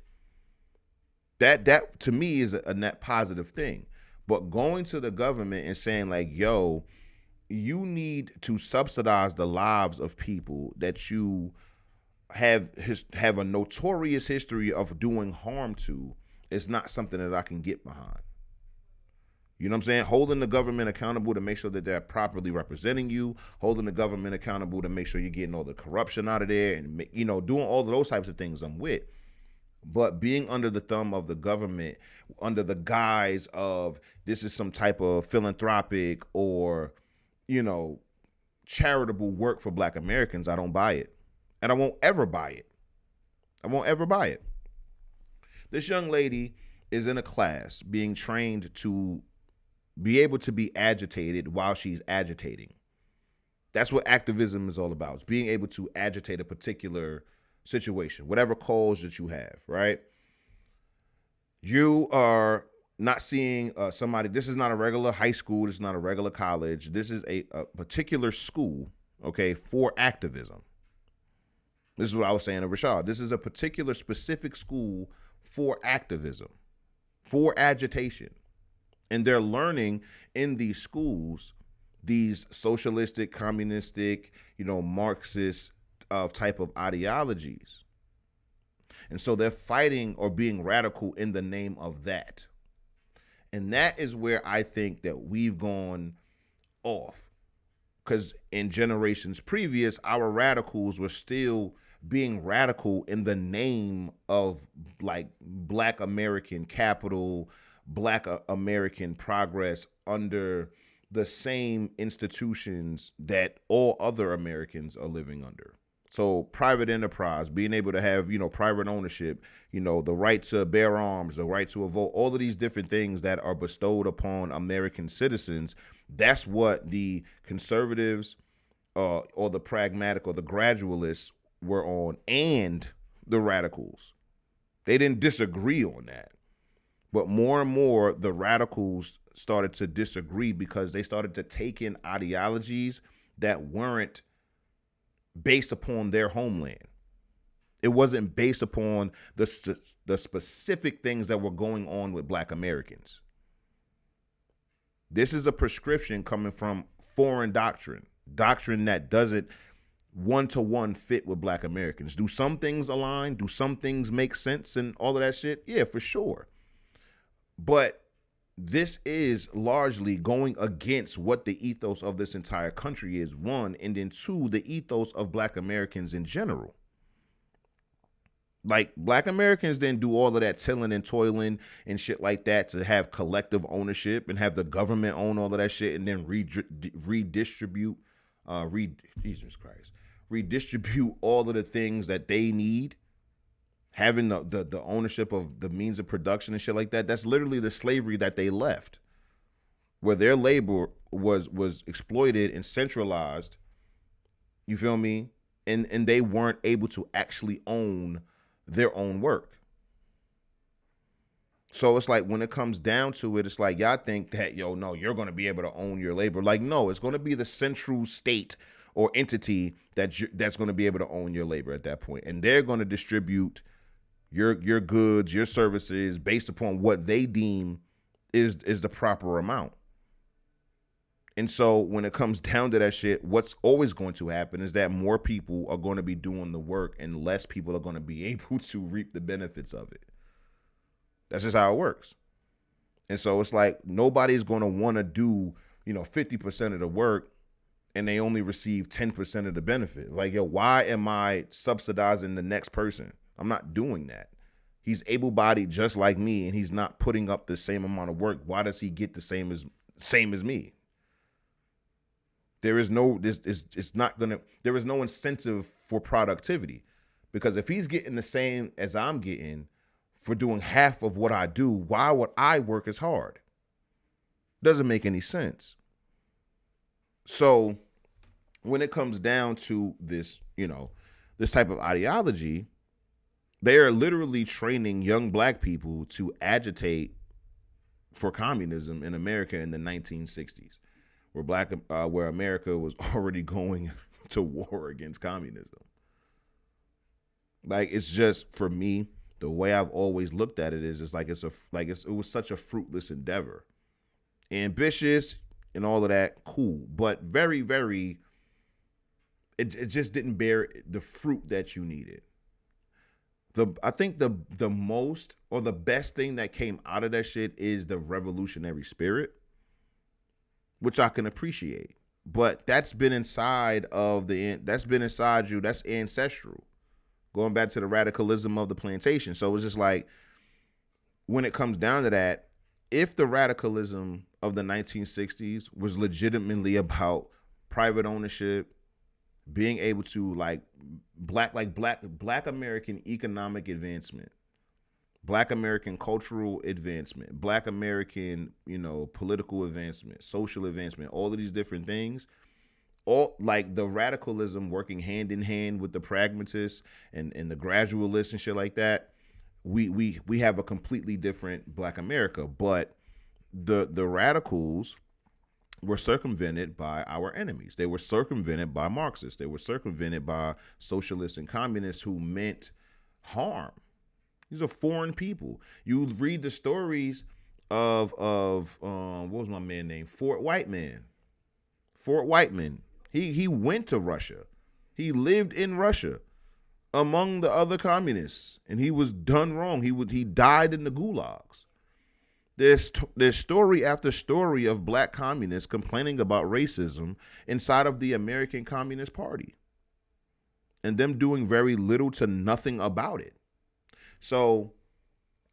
That to me is a net positive thing. But going to the government and saying like, yo, you need to subsidize the lives of people that you have a notorious history of doing harm to is not something that I can get behind. You know what I'm saying? Holding the government accountable to make sure that they're properly representing you, holding the government accountable to make sure you're getting all the corruption out of there, and doing all of those types of things I'm with. But being under the thumb of the government, under the guise of this is some type of philanthropic or, you know, charitable work for Black Americans, I don't buy it. And I won't ever buy it. I won't ever buy it. This young lady is in a class being trained to be able to be agitated while she's agitating. That's what activism is all about. It's being able to agitate a particular situation, whatever cause that you have, right? You are not seeing somebody. This is not a regular high school. This is not a regular college. This is a particular school, okay, for activism. This is what I was saying to Rashad. This is a particular specific school for activism, for agitation. And they're learning in these schools these socialistic, communistic, Marxist type of ideologies. And so they're fighting or being radical in the name of that. And that is where I think that we've gone off. Because in generations previous, our radicals were still being radical in the name of like Black American capital, Black American progress under the same institutions that all other Americans are living under. So private enterprise, being able to have, private ownership, the right to bear arms, the right to a vote, all of these different things that are bestowed upon American citizens. That's what the conservatives or the pragmatic or the gradualists were on, and the radicals. They didn't disagree on that. But more and more, the radicals started to disagree because they started to take in ideologies that weren't based upon their homeland. It wasn't based upon the specific things that were going on with Black Americans. This is a prescription coming from foreign doctrine that doesn't one-to-one fit with Black Americans. Do some things align? Do some things make sense and all of that shit? Yeah, for sure. But this is largely going against what the ethos of this entire country is, one, and then two, the ethos of Black Americans in general. Like, Black Americans didn't do all of that tilling and toiling and shit like that to have collective ownership and have the government own all of that shit and then redistribute all of the things that they need. Having the ownership of the means of production and shit like that. That's literally the slavery that they left, where their labor was exploited and centralized. You feel me? And they weren't able to actually own their own work. So it's like, when it comes down to it, it's like, y'all think that, no, you're going to be able to own your labor. Like, no, it's going to be the central state or entity that's going to be able to own your labor at that point. And they're going to distribute your goods, your services based upon what they deem is the proper amount. And so when it comes down to that shit, what's always going to happen is that more people are going to be doing the work and less people are going to be able to reap the benefits of it. That's just how it works. And so it's like, nobody's going to want to do, 50% of the work and they only receive 10% of the benefit. Like, why am I subsidizing the next person? I'm not doing that. He's able-bodied just like me, and he's not putting up the same amount of work. Why does he get the same as me? There is no incentive for productivity, because if he's getting the same as I'm getting for doing half of what I do, why would I work as hard? Doesn't make any sense. So when it comes down to this, this type of ideology, they are literally training young Black people to agitate for communism in America in the 1960s, where America was already going to war against communism. Like, it's just, for me, the way I've always looked at it is, it's like, it was such a fruitless endeavor. Ambitious and all of that, cool, but very, very, it just didn't bear the fruit that you needed. I think the most or the best thing that came out of that shit is the revolutionary spirit, which I can appreciate. But that's been inside you. That's ancestral. going back to the radicalism of the plantation. So it's just like, when it comes down to that, if the radicalism of the 1960s was legitimately about private ownership, being able to black American economic advancement, Black American cultural advancement, Black American, political advancement, social advancement, all of these different things, all like the radicalism working hand in hand with the pragmatists and the gradualists and shit like that, we have a completely different Black America. But the radicals were circumvented by our enemies. They were circumvented by Marxists. They were circumvented by socialists and communists who meant harm. These are foreign people. You read the stories of what was my man named? Fort Whiteman. He went to Russia. He lived in Russia among the other communists, and he was done wrong. He died in the gulags. There's story after story of Black communists complaining about racism inside of the American Communist Party, and them doing very little to nothing about it. So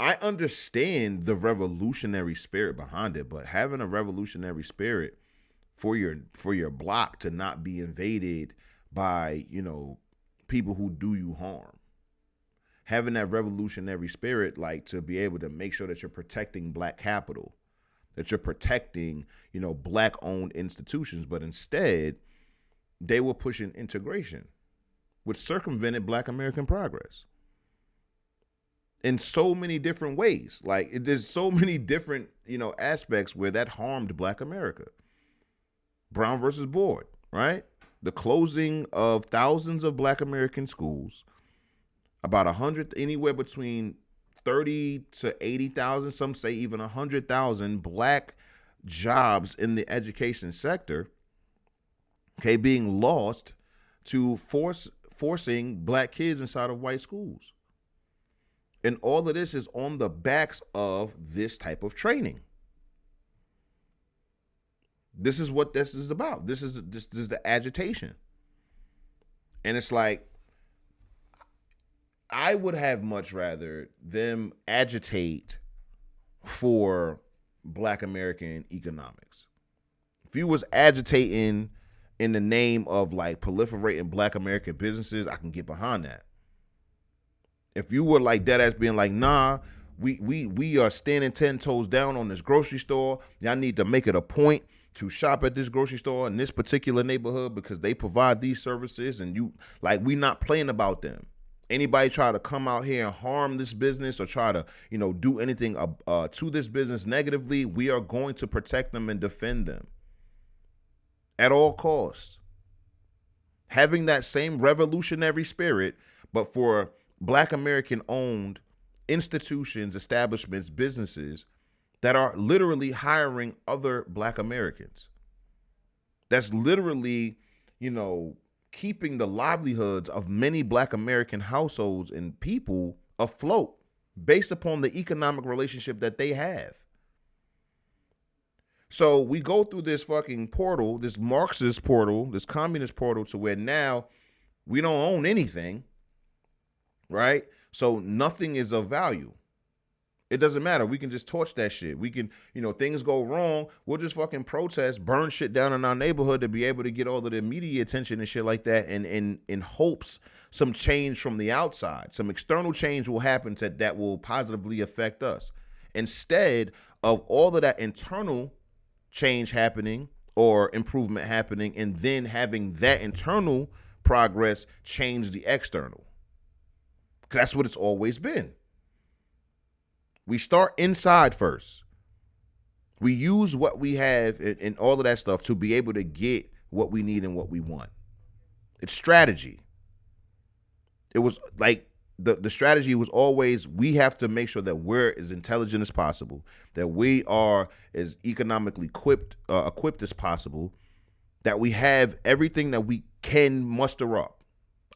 I understand the revolutionary spirit behind it, but having a revolutionary spirit for your block to not be invaded by, people who do you harm. Having that revolutionary spirit, to be able to make sure that you're protecting Black capital, that you're protecting, Black owned institutions, but instead they were pushing integration, which circumvented Black American progress in so many different ways. There's so many different, aspects where that harmed Black America. Brown versus Board, right? The closing of thousands of Black American schools, about 100, anywhere between 30 to 80,000, some say even 100,000 Black jobs in the education sector, okay, being lost to forcing Black kids inside of white schools. And all of this is on the backs of this type of training. This is what this is about. This is the agitation. And it's like, I would have much rather them agitate for Black American economics. If you was agitating in the name of proliferating Black American businesses, I can get behind that. If you were dead ass being nah, we are standing 10 toes down on this grocery store. Y'all need to make it a point to shop at this grocery store in this particular neighborhood because they provide these services, and we not playing about them. Anybody try to come out here and harm this business or try to, do anything to this business negatively, we are going to protect them and defend them at all costs. Having that same revolutionary spirit, but for Black American owned institutions, establishments, businesses that are literally hiring other Black Americans. That's literally, keeping the livelihoods of many Black American households and people afloat based upon the economic relationship that they have. So we go through this fucking portal, this Marxist portal, this communist portal, to where now we don't own anything, right? So nothing is of value. It doesn't matter. We can just torch that shit. We can, things go wrong. We'll just fucking protest, burn shit down in our neighborhood to be able to get all of the media attention and shit like that. And in hopes some change from the outside, some external change will happen that will positively affect us. Instead of all of that internal change happening or improvement happening, and then having that internal progress change the external. 'Cause that's what it's always been. We start inside first. We use what we have and all of that stuff to be able to get what we need and what we want. It's strategy. It was the strategy was always, we have to make sure that we're as intelligent as possible, that we are as economically equipped as possible, that we have everything that we can muster up,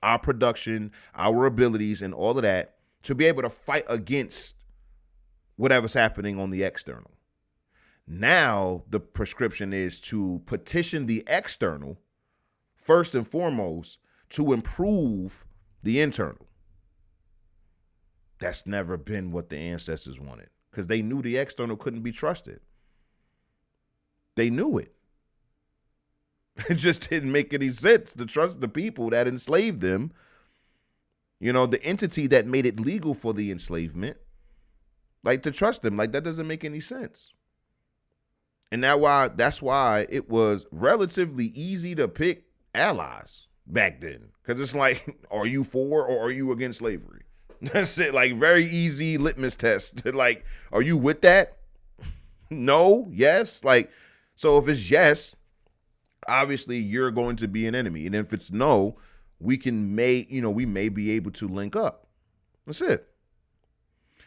our production, our abilities, and all of that, to be able to fight against whatever's happening on the external. Now the prescription is to petition the external first and foremost to improve the internal. That's never been what the ancestors wanted because they knew the external couldn't be trusted. They knew it. It just didn't make any sense to trust the people that enslaved them. You know, the entity that made it legal for the enslavement, like to trust them. Like that doesn't make any sense. And that's why it was relatively easy to pick allies back then. Because it's like, are you for or are you against slavery? That's it. Like very easy litmus test. Like, are you with that? No, yes. Like, so if it's yes, obviously you're going to be an enemy. And if it's no, we may be able to link up. That's it.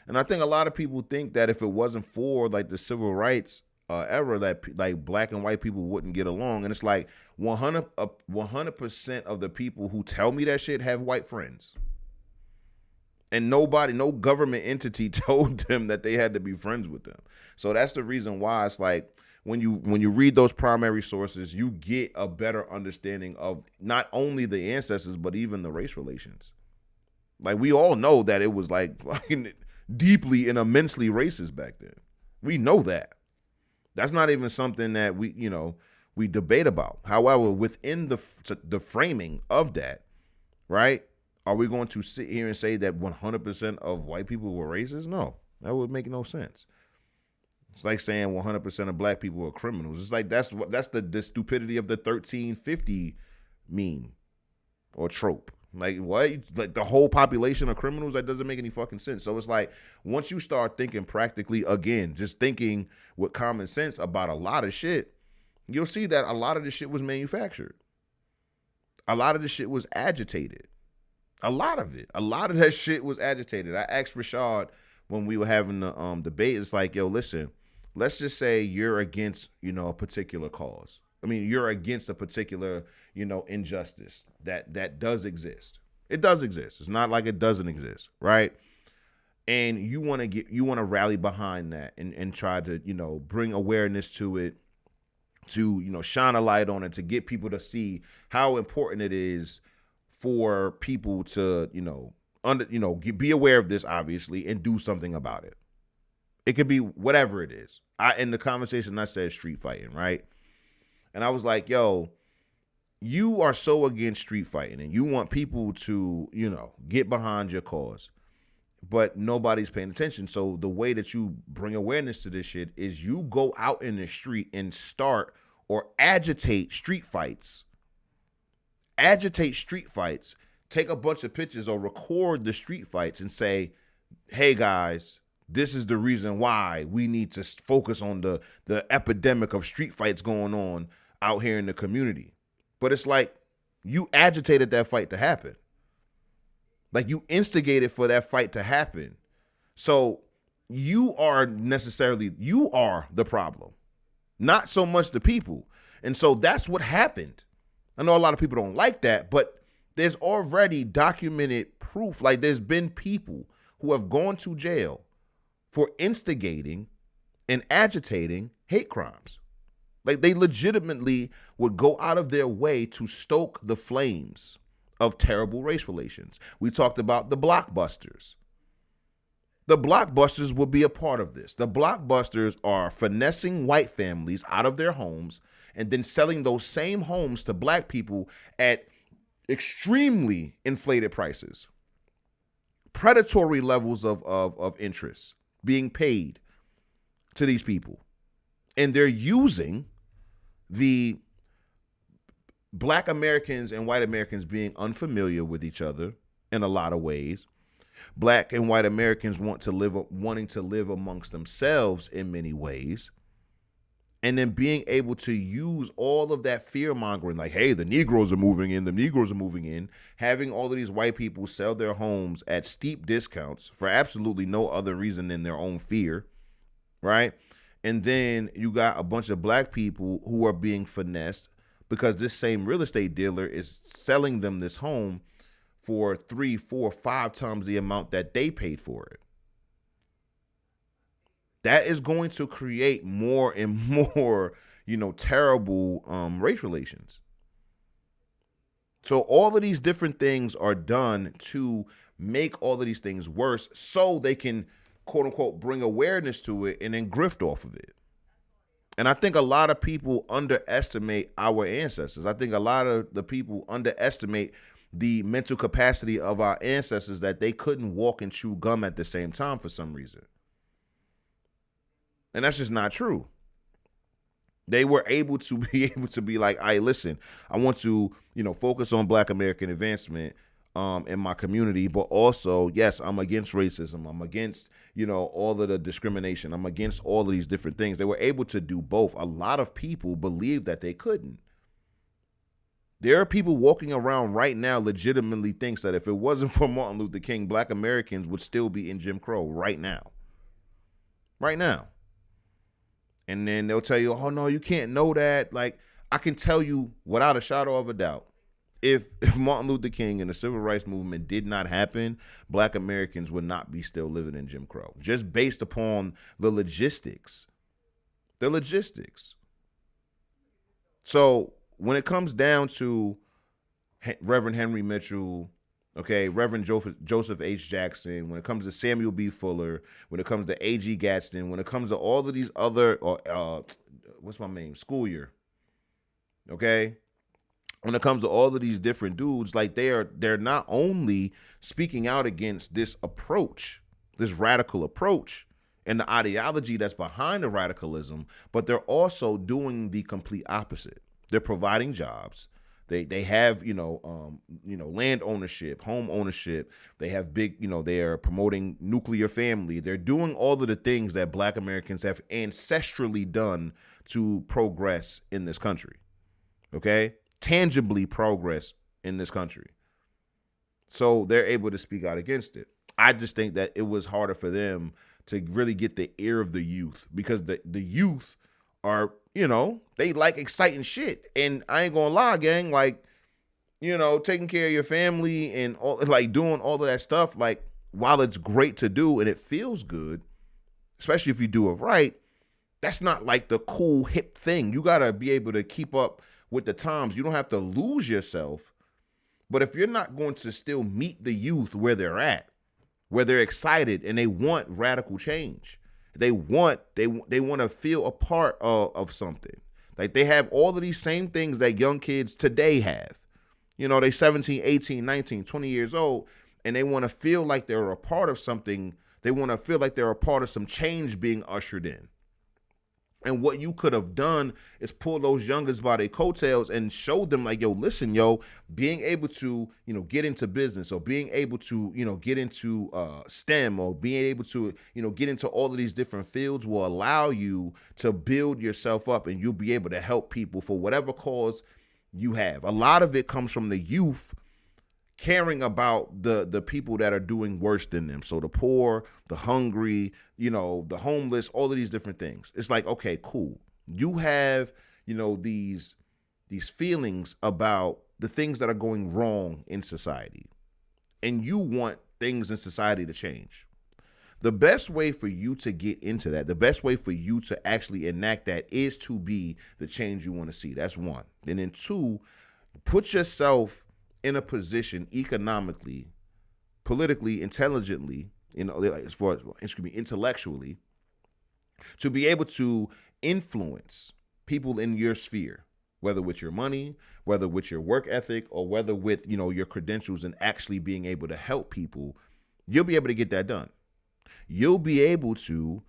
And I think a lot of people think that if it wasn't for like the civil rights era, that like black and white people wouldn't get along. And it's like 100% of the people who tell me that shit have white friends. And no government entity told them that they had to be friends with them. So that's the reason why it's like when you read those primary sources, you get a better understanding of not only the ancestors, but even the race relations. Like we all know that it was like deeply and immensely racist back then. We know that. That's not even something that we debate about. However, within the framing of that, right? Are we going to sit here and say that 100% of white people were racist? No, that would make no sense. It's like saying 100% of black people are criminals. It's like that's the stupidity of the 1350 meme or trope. Like what? Like the whole population of criminals? That doesn't make any fucking sense. So it's like once you start thinking practically again, just thinking with common sense about a lot of shit, you'll see that a lot of this shit was manufactured. A lot of this shit was agitated. A lot of that shit was agitated. I asked Rashad when we were having the debate. It's like, yo, listen, let's just say you're against, a particular cause. I mean, you're against a particular, injustice that does exist. It does exist. It's not like it doesn't exist, right? And you want to rally behind that and try to, bring awareness to it, to, shine a light on it, to get people to see how important it is for people to, be aware of this, obviously, and do something about it. It could be whatever it is. In the conversation, I said street fighting, right? And I was like, yo, you are so against street fighting and you want people to, get behind your cause, but nobody's paying attention. So the way that you bring awareness to this shit is you go out in the street and start or agitate street fights. Take a bunch of pictures or record the street fights and say, hey guys, this is the reason why we need to focus on the epidemic of street fights going on out here in the community. But it's like you agitated that fight to happen. Like you instigated for that fight to happen. So you are the problem, not so much the people. And so that's what happened. I know a lot of people don't like that, but there's already documented proof. Like there's been people who have gone to jail for instigating and agitating hate crimes. Like they legitimately would go out of their way to stoke the flames of terrible race relations. We talked about the blockbusters. The blockbusters would be a part of this. The blockbusters are finessing white families out of their homes and then selling those same homes to black people at extremely inflated prices. Predatory levels of interest being paid to these people. And they're using the black Americans and white Americans being unfamiliar with each other in a lot of ways. Black and white Americans wanting to live amongst themselves in many ways. And then being able to use all of that fear mongering, like, hey, the Negroes are moving in, having all of these white people sell their homes at steep discounts for absolutely no other reason than their own fear, right? And then you got a bunch of black people who are being finessed because this same real estate dealer is selling them this home for 3, 4, 5 times the amount that they paid for it. That is going to create more and more, terrible race relations. So all of these different things are done to make all of these things worse so they can, quote unquote, bring awareness to it and then grift off of it. And I think a lot of people underestimate our ancestors. I think a lot of the people underestimate the mental capacity of our ancestors, that they couldn't walk and chew gum at the same time for some reason. And that's just not true. They were able to be like, "Hey, listen, I want to, focus on Black American advancement in my community, but also, yes, I'm against racism. I'm against, all of the discrimination. I'm against all of these different things." They were able to do both. A lot of people believe that they couldn't. There are people walking around right now legitimately thinks that if it wasn't for Martin Luther King, Black Americans would still be in Jim Crow right now. Right now. And then they'll tell you, "Oh no, you can't know that." Like, I can tell you without a shadow of a doubt, if Martin Luther King and the civil rights movement did not happen, Black Americans would not be still living in Jim Crow, just based upon the logistics. The logistics. So when it comes down to Reverend Henry Mitchell, okay, Reverend Joseph H. Jackson, when it comes to Samuel B. Fuller, when it comes to A.G. Gadsden, when it comes to all of these other, what's my name? Schoolyar, okay? When it comes to all of these different dudes, like they're not only speaking out against this approach, this radical approach, and the ideology that's behind the radicalism, but they're also doing the complete opposite. They're providing jobs. They have, land ownership, home ownership. They have big, they are promoting nuclear family. They're doing all of the things that Black Americans have ancestrally done to progress in this country. Okay? Tangibly progress in this country. So they're able to speak out against it. I just think that it was harder for them to really get the ear of the youth, because the youth are, they like exciting shit. And I ain't gonna lie, gang, like, taking care of your family and all, like doing all of that stuff, like, while it's great to do and it feels good, especially if you do it right, that's not like the cool hip thing. You gotta be able to keep up with the times. You don't have to lose yourself. But if you're not going to still meet the youth where they're at, where they're excited and they want radical change, they want to feel a part of something. Like, they have all of these same things that young kids today have. They 17, 18, 19, 20 years old, and they want to feel like they're a part of something. They want to feel like they're a part of some change being ushered in. And what you could have done is pull those youngers by their coattails and show them, like, yo, listen, being able to, get into business, or being able to, get into STEM, or being able to, get into all of these different fields will allow you to build yourself up, and you'll be able to help people for whatever cause you have. A lot of it comes from the youth caring about the people that are doing worse than them. So the poor, the hungry, the homeless, all of these different things. It's like, okay, cool. You have, these feelings about the things that are going wrong in society, and you want things in society to change. The best way for you to get into that, the best way for you to actually enact that, is to be the change you want to see. That's one. And then two, put yourself in a position economically, politically, intelligently, as far as intellectually, to be able to influence people in your sphere, whether with your money, whether with your work ethic, or whether with, your credentials and actually being able to help people. You'll be able to get that done. You'll be able to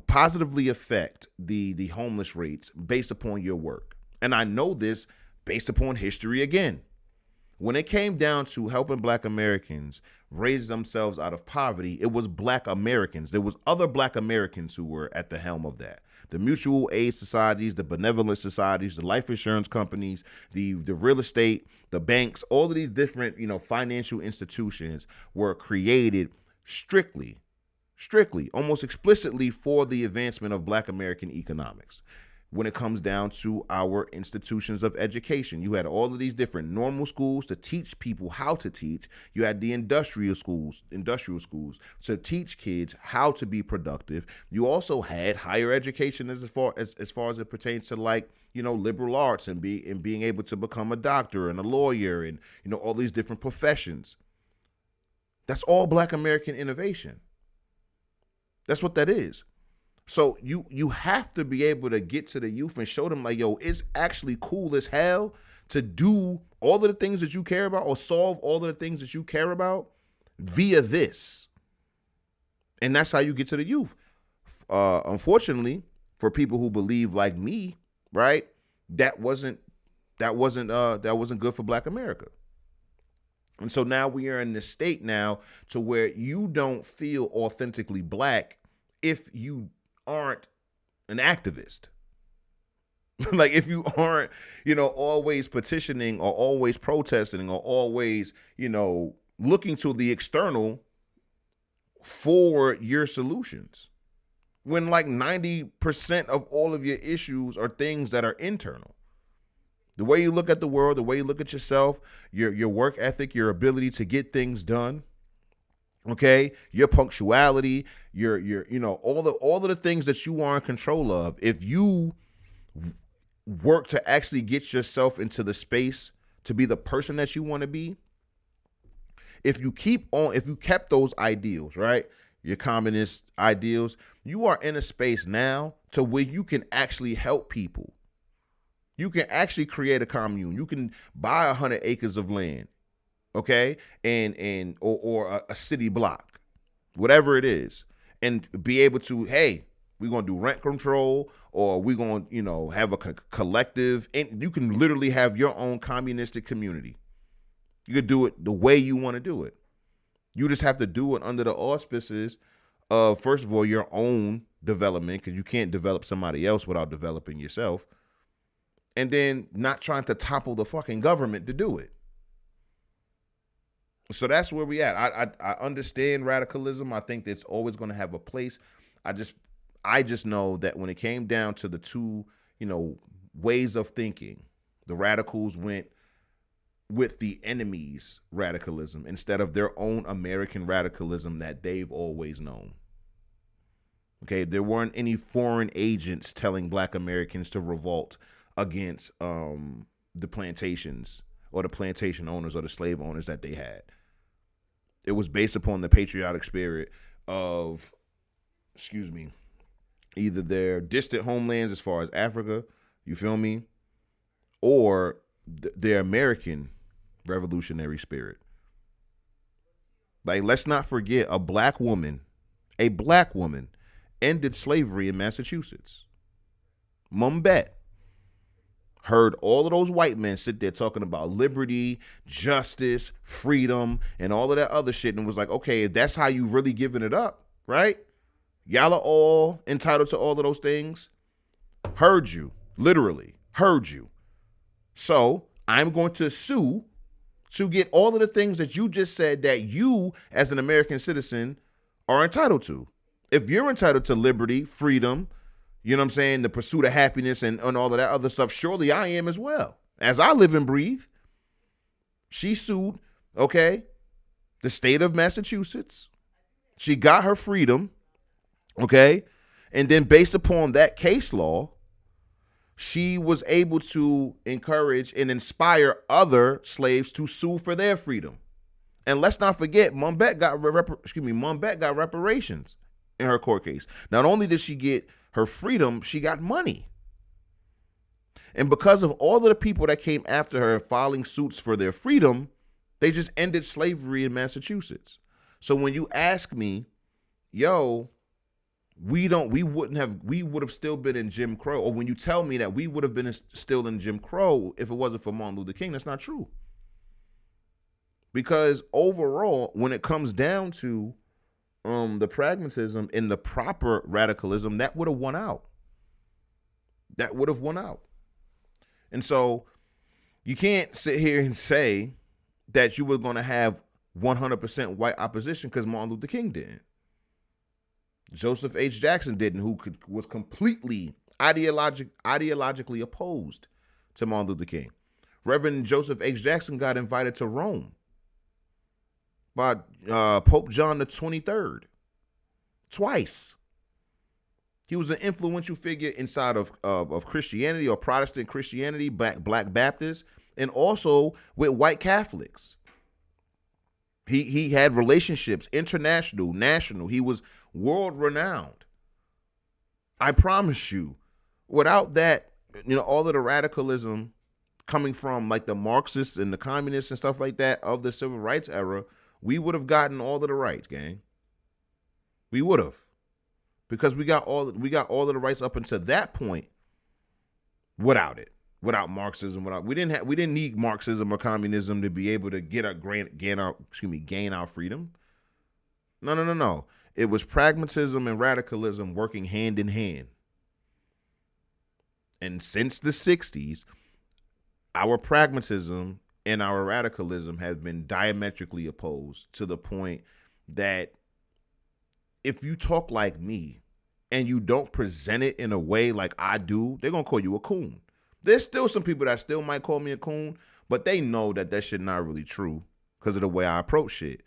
positively affect the homeless rates based upon your work. And I know this based upon history again. When it came down to helping Black Americans raise themselves out of poverty, it was Black Americans. There was other Black Americans who were at the helm of that. The mutual aid societies, the benevolent societies, the life insurance companies, the real estate, the banks, all of these different, financial institutions were created strictly, almost explicitly for the advancement of Black American economics. when it comes down to our institutions of education. You had all of these different normal schools to teach people how to teach. You had the industrial schools to teach kids how to be productive. You also had higher education as far as it pertains to, like, liberal arts and being able to become a doctor and a lawyer and, all these different professions. That's all Black American innovation. That's what that is. So you have to be able to get to the youth and show them, like, yo, it's actually cool as hell to do all of the things that you care about or solve all of the things that you care about via this. And that's how you get to the youth. Unfortunately, for people who believe like me, right, that wasn't good for Black America. And so now we are in this state now to where you don't feel authentically Black if you aren't an activist. Like, if you aren't, always petitioning or always protesting or always, looking to the external for your solutions, when like 90% of all of your issues are things that are internal. The way you look at the world, the way you look at yourself, your work ethic, your ability to get things done, okay, your punctuality, your all of the things that you are in control of. If you work to actually get yourself into the space to be the person that you want to be, if you kept those ideals, right, your communist ideals, you are in a space now to where you can actually help people. You can actually create a commune. You can buy 100 acres of land, okay, or a city block, whatever it is, and be able to, hey, we're gonna do rent control, or we're gonna, have a collective, and you can literally have your own communistic community. You could do it the way you want to do it. You just have to do it under the auspices of, first of all, your own development, because you can't develop somebody else without developing yourself, and then not trying to topple the fucking government to do it. So that's where we at. I understand radicalism. I think it's always going to have a place. I just know that when it came down to the two, ways of thinking, the radicals went with the enemy's radicalism instead of their own American radicalism that they've always known. Okay, there weren't any foreign agents telling Black Americans to revolt against the plantations or the plantation owners or the slave owners that they had. It was based upon the patriotic spirit of, either their distant homelands as far as Africa, you feel me, or their American revolutionary spirit. Like, let's not forget, a black woman ended slavery in Massachusetts. Mum Bet heard all of those white men sit there talking about liberty, justice, freedom, and all of that other shit, and was like, okay, if that's how you really giving it up, right? Y'all are all entitled to all of those things. Heard you, literally heard you. So I'm going to sue to get all of the things that you just said that you, as an American citizen, are entitled to. If you're entitled to liberty, freedom, you know what I'm saying, the pursuit of happiness and all of that other stuff, surely I am as well. As I live and breathe. She sued, okay, the state of Massachusetts. She got her freedom, okay? And then based upon that case law, she was able to encourage and inspire other slaves to sue for their freedom. And let's not forget, Mum Bet got reparations in her court case. Not only did she get her freedom, she got money. And because of all of the people that came after her filing suits for their freedom, they just ended slavery in Massachusetts. So when you ask me, yo, we would have still been in Jim Crow, or when you tell me that we would have been still in Jim Crow if it wasn't for Martin Luther King, that's not true. Because overall, when it comes down to the pragmatism and the proper radicalism, that would have won out. That would have won out. And so you can't sit here and say that you were going to have 100% white opposition because Martin Luther King didn't. Joseph H. Jackson didn't, who was completely Ideologically opposed to Martin Luther King. Reverend Joseph H. Jackson got invited to Rome by Pope John the 23rd twice. He was an influential figure inside of Christianity or Protestant Christianity, Black Baptists, and also with white Catholics. He had relationships, international, national. He was world renowned. I promise you, without that, all of the radicalism coming from like the Marxists and the communists and stuff like that of the civil rights era, we would have gotten all of the rights, gang. We would have, because we got all of the rights up until that point without it. Without Marxism, we didn't need Marxism or communism to be able to gain our freedom. No. It was pragmatism and radicalism working hand in hand. And since the 60s, our pragmatism and our radicalism have been diametrically opposed, to the point that if you talk like me and you don't present it in a way like I do, they're going to call you a coon. There's still some people that still might call me a coon, but they know that shit not really true because of the way I approach shit.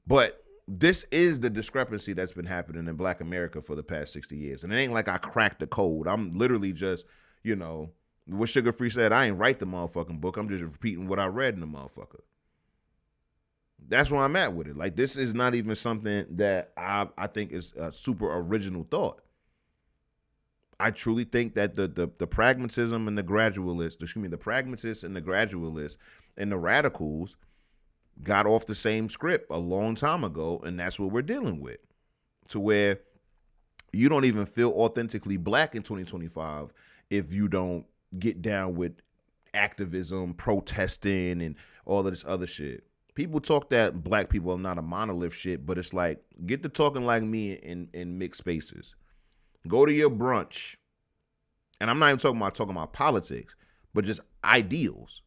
But this is the discrepancy that's been happening in Black America for the past 60 years. And it ain't like I cracked the code. I'm literally just, what Sugar Free said, I ain't write the motherfucking book. I'm just repeating what I read in the motherfucker. That's where I'm at with it. Like, this is not even something that I think is a super original thought. I truly think that the pragmatism and the pragmatists and the gradualists and the radicals got off the same script a long time ago, and that's what we're dealing with. To where you don't even feel authentically Black in 2025 if you don't get down with activism, protesting, and all of this other shit. People talk that Black people are not a monolith shit, but it's like, get to talking like me in mixed spaces. Go to your brunch, and I'm not even talking about politics, but just ideals.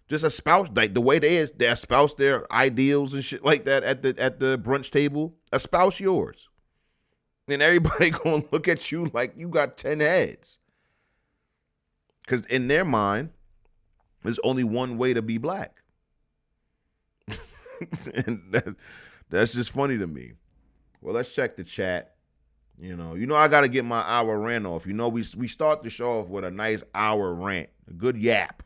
Just espouse, like the way they espouse their ideals and shit like that at the brunch table. Espouse yours, and everybody gonna look at you like you got 10 heads. Because in their mind, there's only one way to be Black, and that's just funny to me. Well, let's check the chat. I got to get my hour rant off. We start the show off with a nice hour rant, a good yap.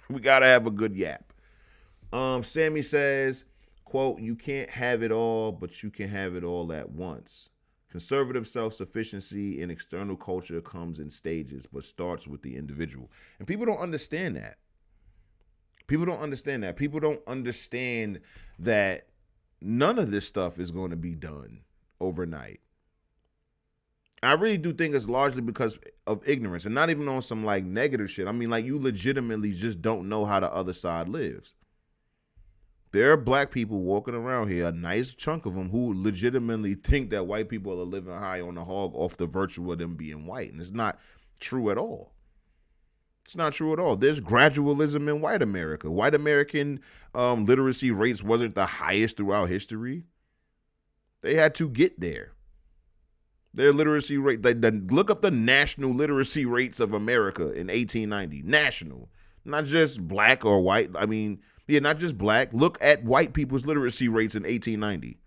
We got to have a good yap. Sammy says, quote, "You can't have it all, but you can have it all at once. Conservative self-sufficiency in external culture comes in stages, but starts with the individual." And people don't understand that. People don't understand that none of this stuff is going to be done overnight. I really do think it's largely because of ignorance, and not even on some like negative shit. I mean, like, you legitimately just don't know how the other side lives. There are Black people walking around here, a nice chunk of them, who legitimately think that white people are living high on the hog off the virtue of them being white. And it's not true at all. It's not true at all. There's gradualism in white America. White American literacy rates wasn't the highest throughout history. They had to get there. Their literacy rate, look up the national literacy rates of America in 1890. National, not just Black or white. I mean, not just Black. Look at white people's literacy rates in 1890,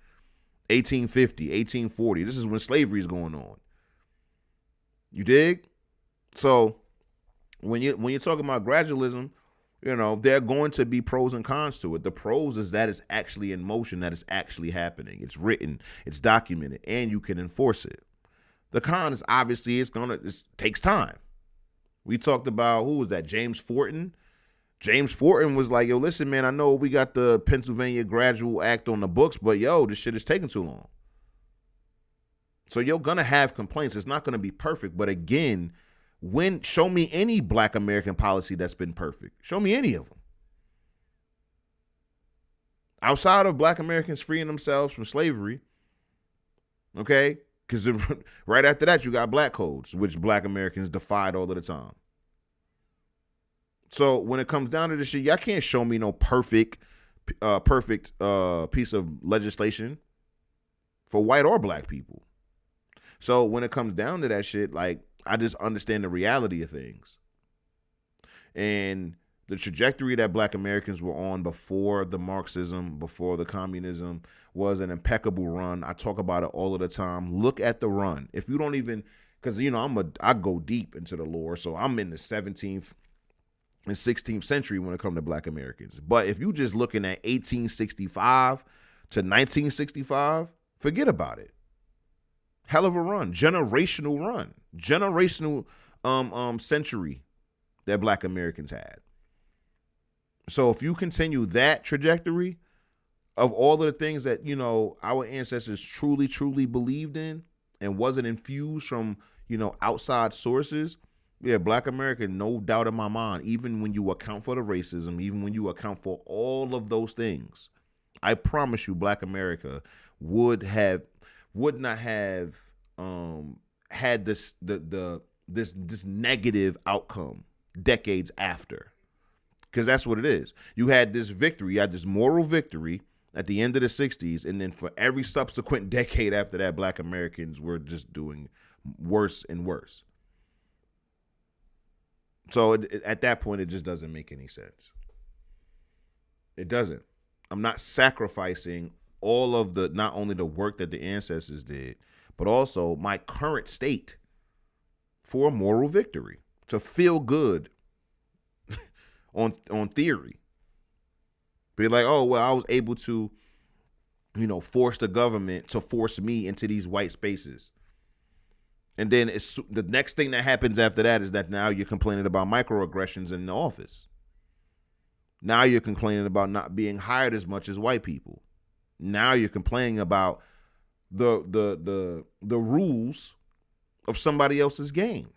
1850, 1840. This is when slavery is going on. You dig? So when you're talking about gradualism, there are going to be pros and cons to it. The pros is that it's actually in motion, that it's actually happening. It's written, it's documented, and you can enforce it. The con is obviously it takes time. We talked about, who was that? James Fortin. James Fortin was like, yo, listen, man, I know we got the Pennsylvania Gradual Act on the books, but yo, this shit is taking too long. So you're going to have complaints. It's not going to be perfect. But again, show me any Black American policy that's been perfect. Show me any of them. Outside of Black Americans freeing themselves from slavery, okay? Because right after that, you got Black codes, which Black Americans defied all of the time. So when it comes down to this shit, y'all can't show me no perfect piece of legislation for white or Black people. So when it comes down to that shit, like, understand the reality of things. And the trajectory that Black Americans were on before the Marxism, before the communism, was an impeccable run. I talk about it all of the time. Look at the run. If you don't even, because I go deep into the lore, so I'm in the 17th and 16th century when it comes to Black Americans. But if you just looking at 1865 to 1965, forget about it. Hell of a run, generational century that Black Americans had. So if you continue that trajectory of all of the things that, our ancestors truly, truly believed in and wasn't infused from, outside sources, yeah, Black America, no doubt in my mind, even when you account for the racism, even when you account for all of those things, I promise you Black America would not have had this negative outcome decades after. Because that's what it is. You had this victory, you had this moral victory at the end of the 60s, and then for every subsequent decade after that, Black Americans were just doing worse and worse. So at that point, it just doesn't make any sense. It doesn't. I'm not sacrificing all of not only the work that the ancestors did, but also my current state for a moral victory, to feel good on theory. Be like, oh, well, I was able to, force the government to force me into these white spaces. And then the next thing that happens after that is that now you're complaining about microaggressions in the office. Now you're complaining about not being hired as much as white people. Now you're complaining about the rules of somebody else's game.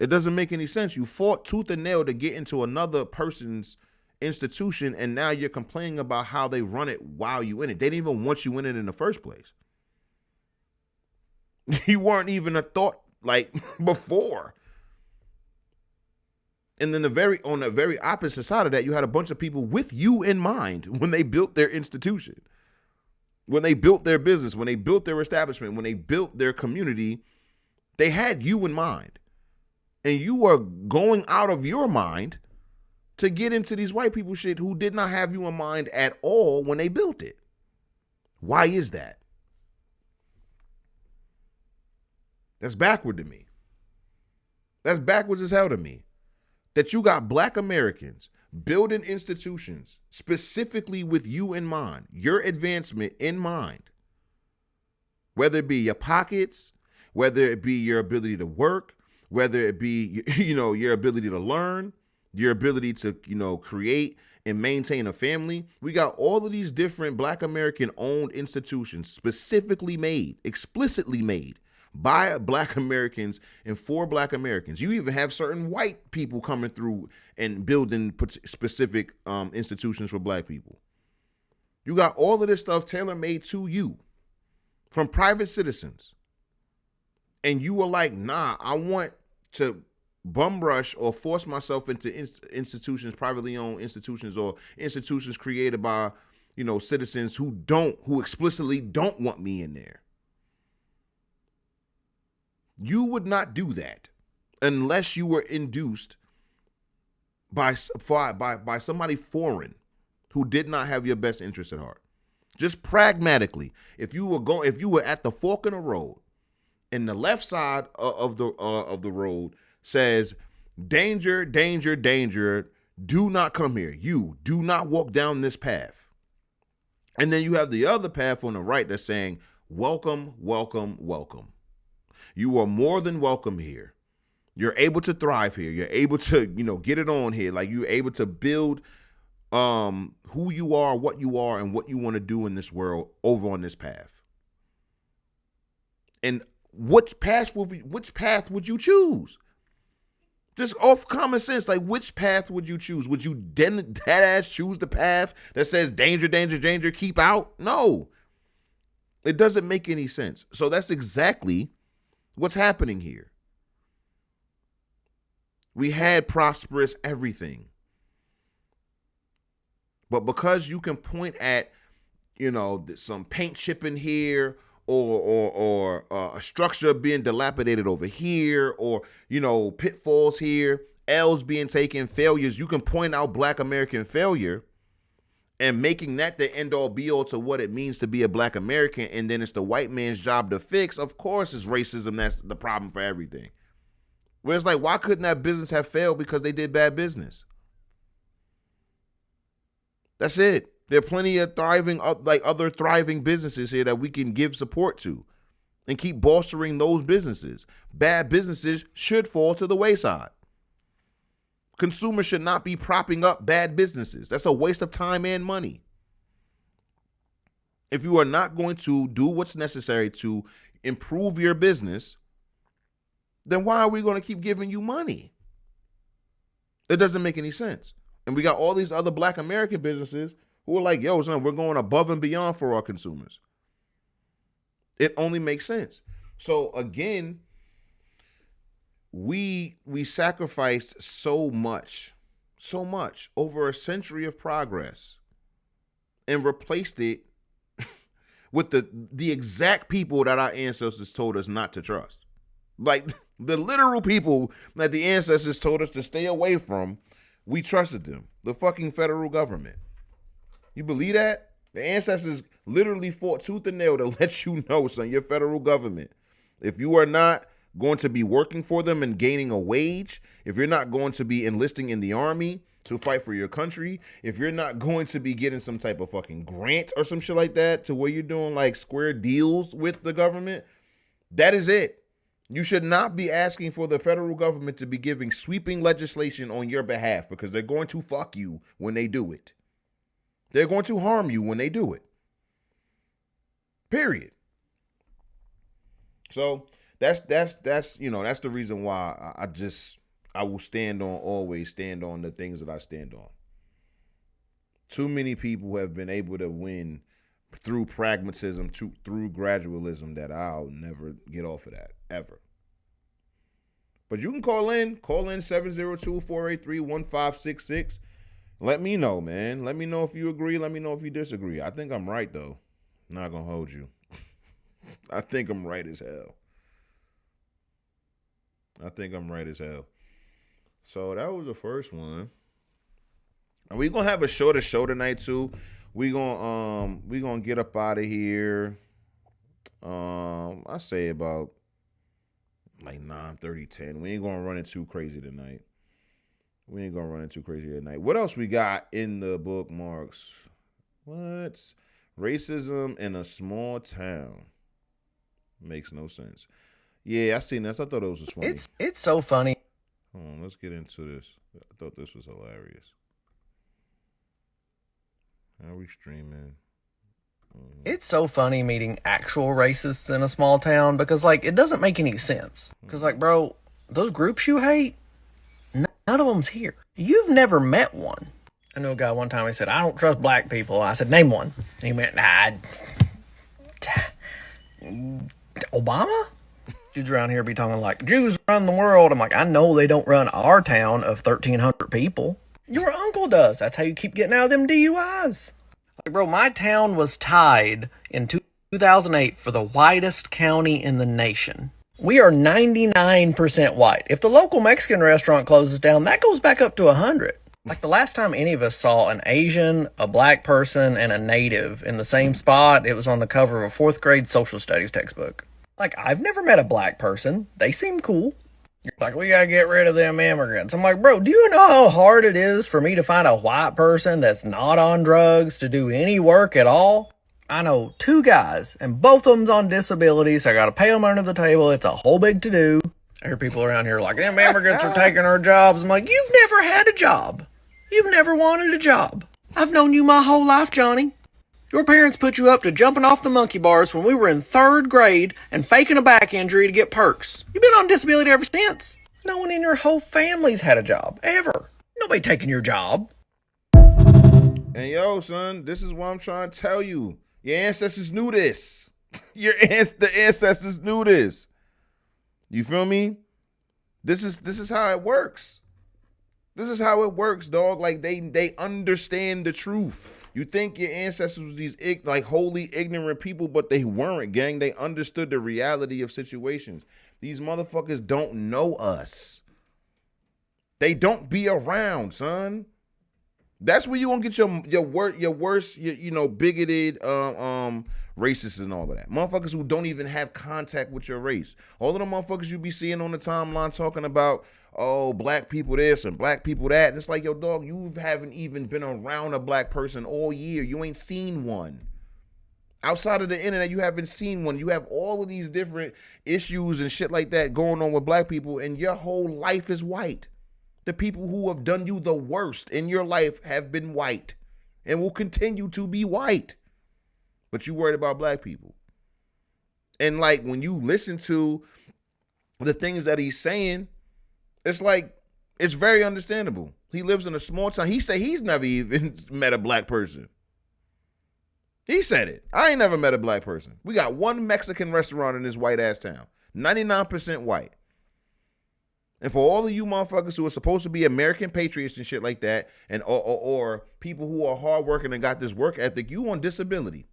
It doesn't make any sense. You fought tooth and nail to get into another person's institution, and now you're complaining about how they run it while you in it. They didn't even want you in it in the first place. You weren't even a thought like before. And then on the very opposite side of that, you had a bunch of people with you in mind when they built their institution, when they built their business, when they built their establishment, when they built their community. They had you in mind. And you were going out of your mind to get into these white people shit who did not have you in mind at all when they built it. Why is that? That's backward to me. That's backwards as hell to me. That you got Black Americans building institutions specifically with you in mind, your advancement in mind. Whether it be your pockets, whether it be your ability to work, whether it be, your ability to learn, your ability to, create and maintain a family. We got all of these different Black American owned institutions specifically made, explicitly made by Black Americans and for Black Americans. You even have certain white people coming through and building specific institutions for Black people. You got all of this stuff tailor-made to you from private citizens. And you were like, nah, I want to bum rush or force myself into institutions, privately owned institutions, or institutions created by, citizens who explicitly don't want me in there. You would not do that unless you were induced by somebody foreign who did not have your best interest at heart. Just pragmatically, if you were at the fork in the road, and the left side of the road says, danger, danger, danger, do not come here. You do not walk down this path. And then you have the other path on the right that's saying, welcome, welcome, welcome. You are more than welcome here. You're able to thrive here. You're able to, get it on here. Like, you're able to build who you are, and what you want to do in this world over on this path. And which path would you choose? Just off common sense, like, which path would you choose? Would you dead ass choose the path that says danger, danger, danger, keep out? No. It doesn't make any sense. So that's exactly what's happening here. We had prosperous everything. But because you can point at, some paint chipping here, or a structure being dilapidated over here, or pitfalls here, L's being taken, failures. You can point out Black American failure and making that the end all be all to what it means to be a Black American, and then it's the white man's job to fix. Of course, it's racism that's the problem for everything. Where it's like, why couldn't that business have failed because they did bad business? That's it. There are plenty of other thriving businesses here that we can give support to and keep bolstering those businesses. Bad businesses should fall to the wayside. Consumers should not be propping up bad businesses. That's a waste of time and money. If you are not going to do what's necessary to improve your business, then why are we going to keep giving you money? It doesn't make any sense. And we got all these other Black American businesses who are like, yo, son, we're going above and beyond for our consumers. It only makes sense. So again, we sacrificed so much over a century of progress and replaced it with the exact people that our ancestors told us not to trust. Like the literal people that the ancestors told us to stay away from, we trusted them. The fucking federal government. You believe that? The ancestors literally fought tooth and nail to let you know, son, your federal government, if you are not going to be working for them and gaining a wage, if you're not going to be enlisting in the army to fight for your country, if you're not going to be getting some type of fucking grant or some shit like that to where you're doing like square deals with the government, that is it. You should not be asking for the federal government to be giving sweeping legislation on your behalf, because they're going to fuck you when they do it. They're going to harm you when they do it. Period. So that's the reason why I will always stand on the things that I stand on. Too many people have been able to win through pragmatism, through gradualism, that I'll never get off of that, ever. But you can call in 702-483-1566. Let me know, man. Let me know if you agree. Let me know if you disagree. I think I'm right, though. I'm not going to hold you. I think I'm right as hell. So that was the first one. And we're going to have a shorter show tonight, too. We're gonna get up out of here. I say about like 9:30, 10. We ain't gonna run it too crazy tonight. What else we got in the bookmarks? What? Racism in a small town. Makes no sense. Yeah, I seen this. I thought it was funny. It's so funny. Hold on, let's get into this. I thought this was hilarious. How are we streaming? It's so funny meeting actual racists in a small town, because like it doesn't make any sense. Because like, bro, those groups you hate, none of them's here. You've never met one. I know a guy one time, he said, I don't trust black people. I said, name one. And he went, Obama? Dudes around here be talking like, Jews run the world. I'm like, I know they don't run our town of 1,300 people. Your uncle does. That's how you keep getting out of them DUIs. Like, bro, my town was tied in 2008 for the whitest county in the nation. We are 99% white. If the local Mexican restaurant closes down, that goes back up to 100. Like the last time any of us saw an Asian, a black person, and a native in the same spot, it was on the cover of a 4th grade social studies textbook. Like, I've never met a black person. They seem cool. You're like, we gotta get rid of them immigrants. I'm like, bro, do you know how hard it is for me to find a white person that's not on drugs to do any work at all? I know 2 guys, and both of them's on disability, so I gotta pay them under the table. It's a whole big to-do. I hear people around here like, them immigrants are taking our jobs. I'm like, you've never had a job. You've never wanted a job. I've known you my whole life, Johnny. Your parents put you up to jumping off the monkey bars when we were in 3rd grade and faking a back injury to get perks. You've been on disability ever since. No one in your whole family's had a job, ever. Nobody taking your job. And yo, son, this is what I'm trying to tell you. Your ancestors knew this. The ancestors knew this. You feel me? This is how it works. This is how it works, dog. Like they understand the truth. You think your ancestors was these like wholly ignorant people, but they weren't, gang. They understood the reality of situations. These motherfuckers don't know us. They don't be around, son. That's where you gonna get your worst, bigoted, racist and all of that. Motherfuckers who don't even have contact with your race. All of the motherfuckers you be seeing on the timeline talking about, oh, black people this and black people that. And it's like, yo, dog, you haven't even been around a black person all year. You ain't seen one. Outside of the internet, you haven't seen one. You have all of these different issues and shit like that going on with black people, and your whole life is white. The people who have done you the worst in your life have been white and will continue to be white. But you worried about black people. And like when you listen to the things that he's saying, it's like, it's very understandable. He lives in a small town. He said he's never even met a black person. He said it. I ain't never met a black person. We got one Mexican restaurant in this white ass town. 99% white. And for all of you motherfuckers who are supposed to be American patriots and shit like that, and or people who are hardworking and got this work ethic, you on disability.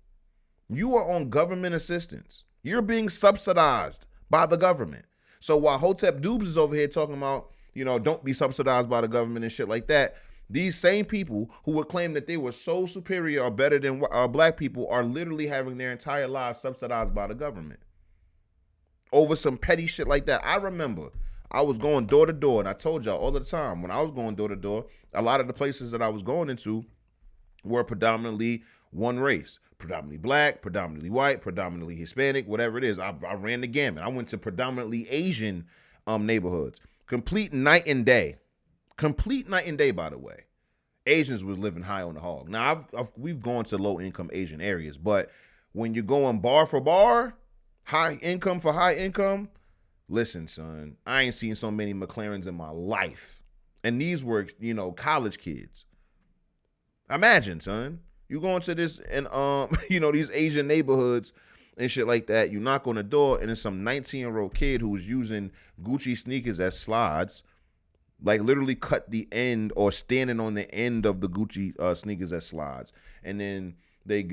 You are on government assistance. You're being subsidized by the government. So while Hotep Dubes is over here talking about, don't be subsidized by the government and shit like that, these same people who would claim that they were so superior or better than black people are literally having their entire lives subsidized by the government over some petty shit like that. I remember I was going door to door, and I told y'all all the time when I was going door to door, a lot of the places that I was going into were predominantly one race, predominantly black, predominantly white, predominantly Hispanic, whatever it is. I ran the gamut. I went to predominantly Asian neighborhoods. Complete night and day, by the way. Asians was living high on the hog. Now, we've gone to low-income Asian areas, but when you're going bar for bar, high income for high income, listen, son, I ain't seen so many McLarens in my life. And these were, college kids. Imagine, son, you going to this and, these Asian neighborhoods and shit like that. You knock on the door and it's some 19-year-old kid who's using Gucci sneakers as slides, like literally cut the end or standing on the end of the Gucci sneakers as slides. And then they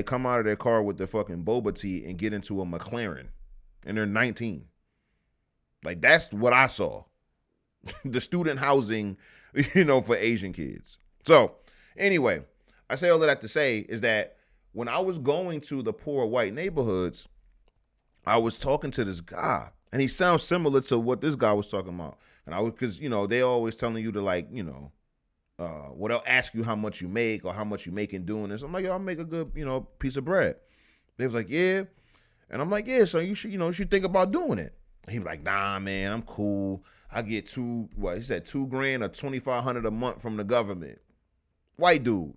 come out of their car with their fucking boba tea and get into a McLaren. And they're 19. Like, that's what I saw. The student housing, for Asian kids. So, anyway, I say all of that to say is that when I was going to the poor white neighborhoods, I was talking to this guy, and he sounds similar to what this guy was talking about. And because, they always telling you to, like, well, they'll ask you how much you make or how much you make in doing this. I'm like, yo, I'll make a good, piece of bread. They was like, yeah. And I'm like, yeah, so you should think about doing it. He was like, nah, man, I'm cool. I get $2,000 or $2,500 a month from the government. White dude.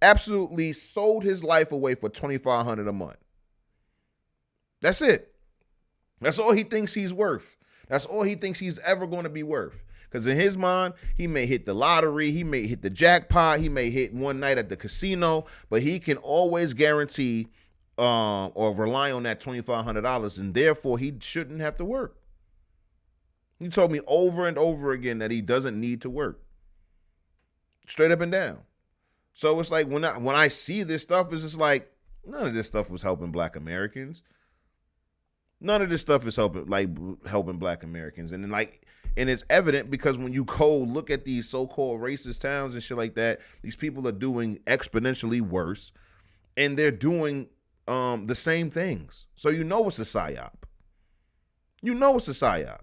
Absolutely sold his life away for $2,500 a month. That's it. That's all he thinks he's worth. That's all he thinks he's ever going to be worth. Because in his mind, he may hit the lottery, he may hit the jackpot, he may hit one night at the casino, but he can always guarantee or rely on that $2,500, and therefore he shouldn't have to work. He told me over and over again that he doesn't need to work. Straight up and down. So it's like when I see this stuff, it's just like, none of this stuff was helping black Americans. None of this stuff is helping black Americans. And it's evident because when you go look at these so-called racist towns and shit like that, these people are doing exponentially worse, and they're doing the same things. So it's a psyop. It's a psyop.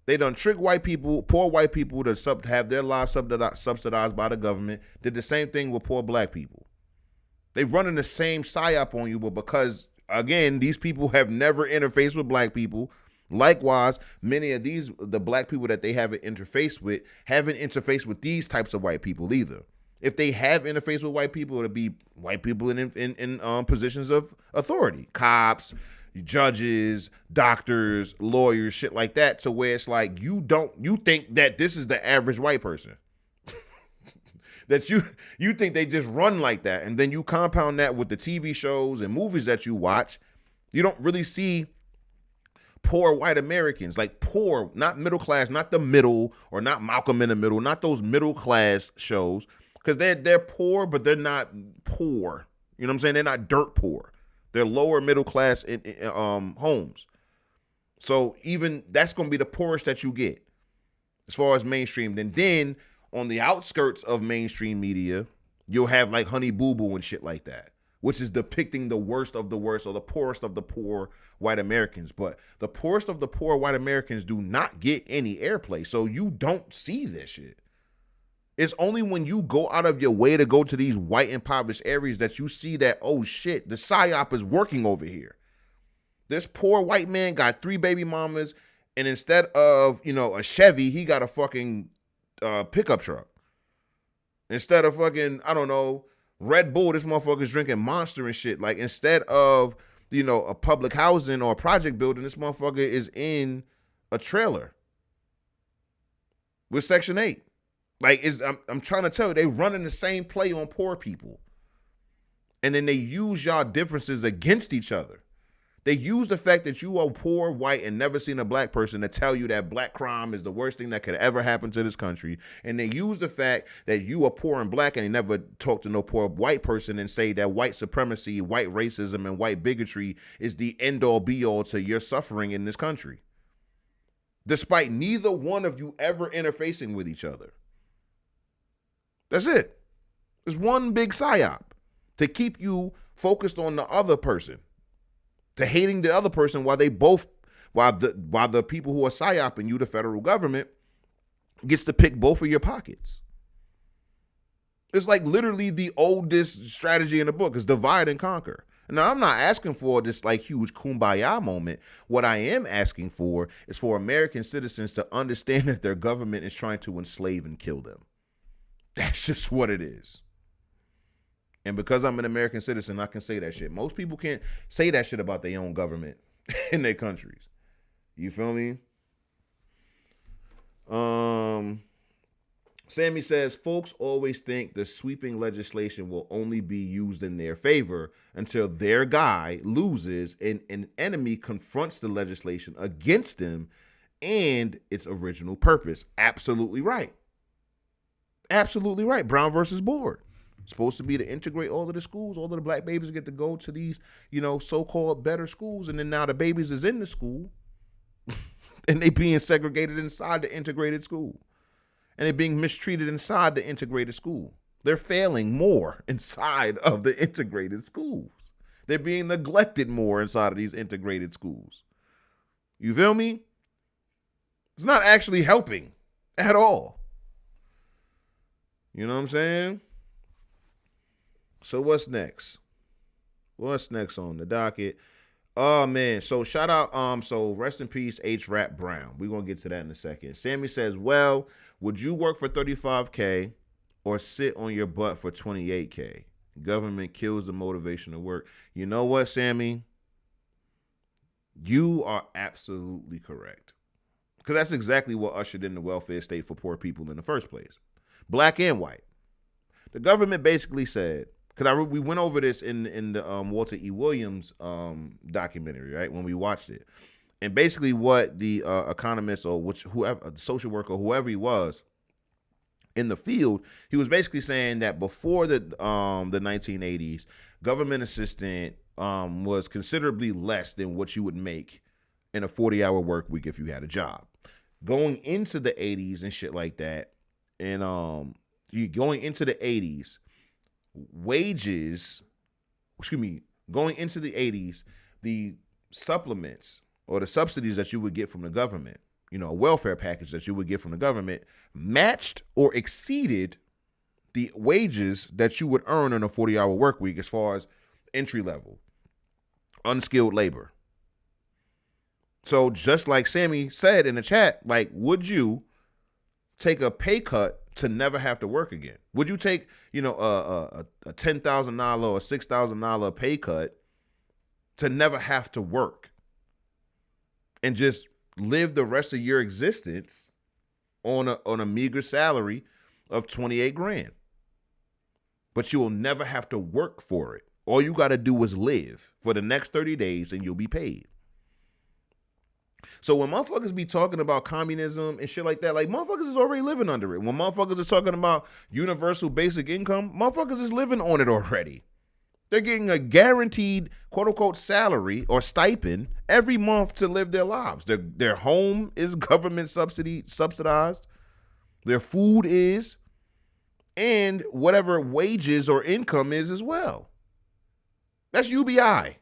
They done trick white people, poor white people to have their lives subsidized by the government. Did the same thing with poor black people. They running the same psyop on you, but because, again, these people have never interfaced with black people. Likewise, many of the black people that they haven't interfaced with these types of white people either. If they have interfaced with white people, it'll be white people in positions of authority, cops, judges, doctors, lawyers, shit like that, to where it's like you think that this is the average white person. That you think they just run like that, and then you compound that with the TV shows and movies that you watch. You don't really see Poor white Americans, like poor, not middle class, not the middle, or not Malcolm in the Middle, not those middle class shows, because they're poor, but they're not poor. You know what I'm saying? They're not dirt poor. They're lower middle class in homes. So even that's going to be the poorest that you get as far as mainstream. And then on the outskirts of mainstream media, you'll have like Honey Boo Boo and shit like that, which is depicting the worst of the worst, or the poorest of the poor white Americans. But the poorest of the poor white Americans do not get any airplay. So you don't see this shit. It's only when you go out of your way to go to these white impoverished areas that you see that, oh shit, the psyop is working over here. This poor white man got 3 baby mamas, and instead of, a Chevy, he got a fucking pickup truck. Instead of fucking, I don't know, Red Bull, this motherfucker's drinking Monster and shit. Like, instead of, a public housing or a project building, this motherfucker is in a trailer with Section 8. Like, I'm trying to tell you, they running the same play on poor people. And then they use y'all differences against each other. They use the fact that you are poor, white, and never seen a black person to tell you that black crime is the worst thing that could ever happen to this country. And they use the fact that you are poor and black and they never talk to no poor white person and say that white supremacy, white racism, and white bigotry is the end-all be-all to your suffering in this country. Despite neither one of you ever interfacing with each other. That's it. It's one big psyop to keep you focused on the other person. To hating the other person while the people who are psyoping you, the federal government, gets to pick both of your pockets. It's like literally the oldest strategy in the book is divide and conquer. Now, I'm not asking for this like huge kumbaya moment. What I am asking for is for American citizens to understand that their government is trying to enslave and kill them. That's just what it is. And because I'm an American citizen, I can say that shit. Most people can't say that shit about their own government in their countries. You feel me? Sammy says, folks always think the sweeping legislation will only be used in their favor until their guy loses and an enemy confronts the legislation against them and its original purpose. Absolutely right. Absolutely right. Brown versus Board. Supposed to be to integrate all of the schools. All of the black babies get to go to these, so-called better schools. And then now the babies is in the school and they being segregated inside the integrated school. And they're being mistreated inside the integrated school. They're failing more inside of the integrated schools. They're being neglected more inside of these integrated schools. You feel me? It's not actually helping at all. You know what I'm saying? So what's next? What's next on the docket? Oh man, so shout out, so rest in peace, H. Rap Brown. We're gonna get to that in a second. Sammy says, well, would you work for $35K or sit on your butt for $28K? Government kills the motivation to work. You know what, Sammy? You are absolutely correct. Because that's exactly what ushered in the welfare state for poor people in the first place. Black and white. The government basically said, because we went over this in the Walter E. Williams documentary, right, when we watched it. And basically what the economist or whoever, social worker, whoever he was in the field, he was basically saying that before the 1980s, government assistant was considerably less than what you would make in a 40-hour work week if you had a job. Going into the 80s and shit like that, and going into the 80s, going into the 80s, the supplements or the subsidies that you would get from the government, a welfare package that you would get from the government, matched or exceeded the wages that you would earn in a 40-hour work week as far as entry level, unskilled labor. So just like Sammy said in the chat, like, would you take a pay cut to never have to work again? Would you take, a $10,000 or $6,000 pay cut to never have to work and just live the rest of your existence on a meager salary of 28 grand? But you will never have to work for it. All you got to do is live for the next 30 days and you'll be paid. So when motherfuckers be talking about communism and shit like that, like motherfuckers is already living under it. When motherfuckers is talking about universal basic income, motherfuckers is living on it already. They're getting a guaranteed quote unquote salary or stipend every month to live their lives. Their home is government subsidized. Their food is, and whatever wages or income is as well. That's UBI.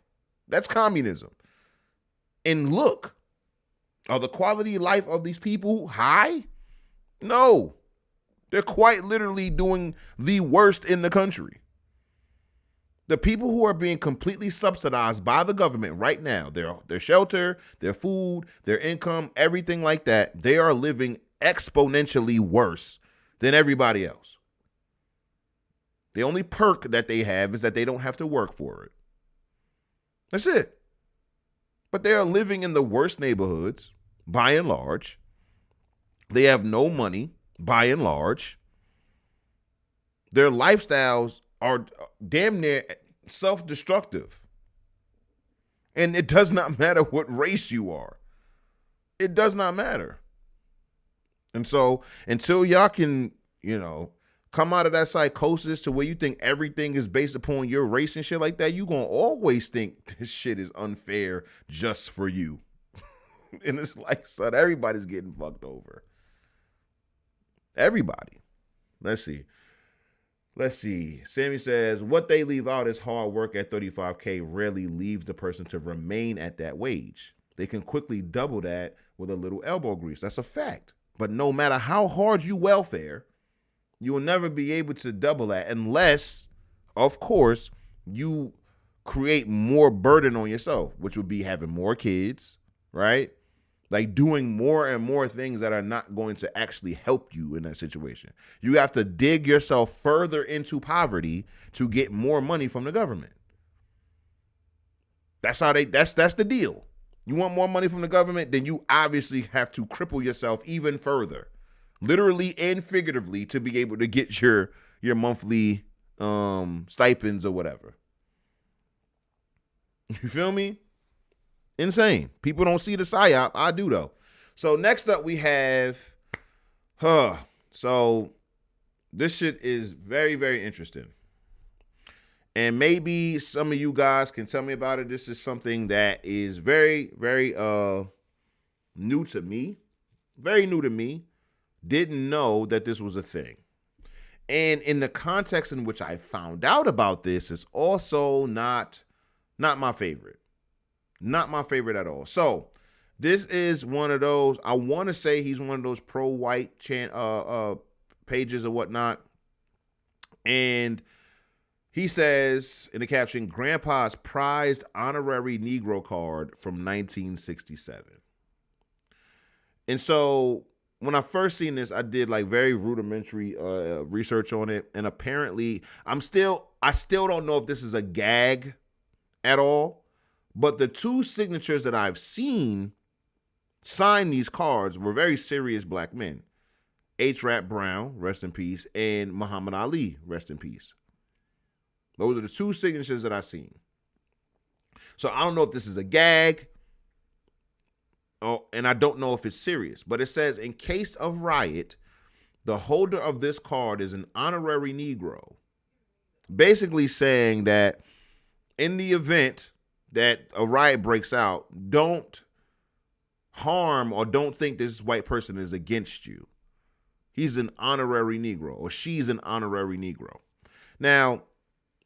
That's communism. And look, are the quality of life of these people high? No. They're quite literally doing the worst in the country. The people who are being completely subsidized by the government right now, their shelter, their food, their income, everything like that, they are living exponentially worse than everybody else. The only perk that they have is that they don't have to work for it. That's it. But they are living in the worst neighborhoods, by and large. They have no money, by and large. Their lifestyles are damn near self-destructive. And it does not matter what race you are. It does not matter. And so until y'all can, come out of that psychosis to where you think everything is based upon your race and shit like that, you're going to always think this shit is unfair just for you. And it's like, son, everybody's getting fucked over. Everybody. Let's see. Sammy says, what they leave out is hard work at $35K rarely leaves the person to remain at that wage. They can quickly double that with a little elbow grease. That's a fact. But no matter how hard you welfare, you will never be able to double that unless, of course, you create more burden on yourself, which would be having more kids, right? Like doing more and more things that are not going to actually help you in that situation. You have to dig yourself further into poverty to get more money from the government. That's the deal. You want more money from the government, then you obviously have to cripple yourself even further, literally and figuratively, to be able to get your monthly stipends or whatever. You feel me? Insane. People don't see the psyop. I do though. So next up we have, so this shit is very, very interesting. And maybe some of you guys can tell me about it. This is something that is very, very new to me. Very new to me. Didn't know that this was a thing. And in the context in which I found out about this is also not my favorite. Not my favorite at all. So this is one of those, I want to say he's one of those pro-white pages or whatnot. And he says in the caption, Grandpa's prized honorary Negro card from 1967. And so when I first seen this, I did like very rudimentary research on it. And apparently I still don't know if this is a gag at all. But the two signatures that I've seen sign these cards were very serious black men. H. Rap Brown, rest in peace, and Muhammad Ali, rest in peace. Those are the two signatures that I've seen. So I don't know if this is a gag, and I don't know if it's serious. But it says, in case of riot, the holder of this card is an honorary Negro. Basically saying that in the event that a riot breaks out, don't harm or don't think this white person is against you. He's an honorary Negro, or she's an honorary Negro. Now,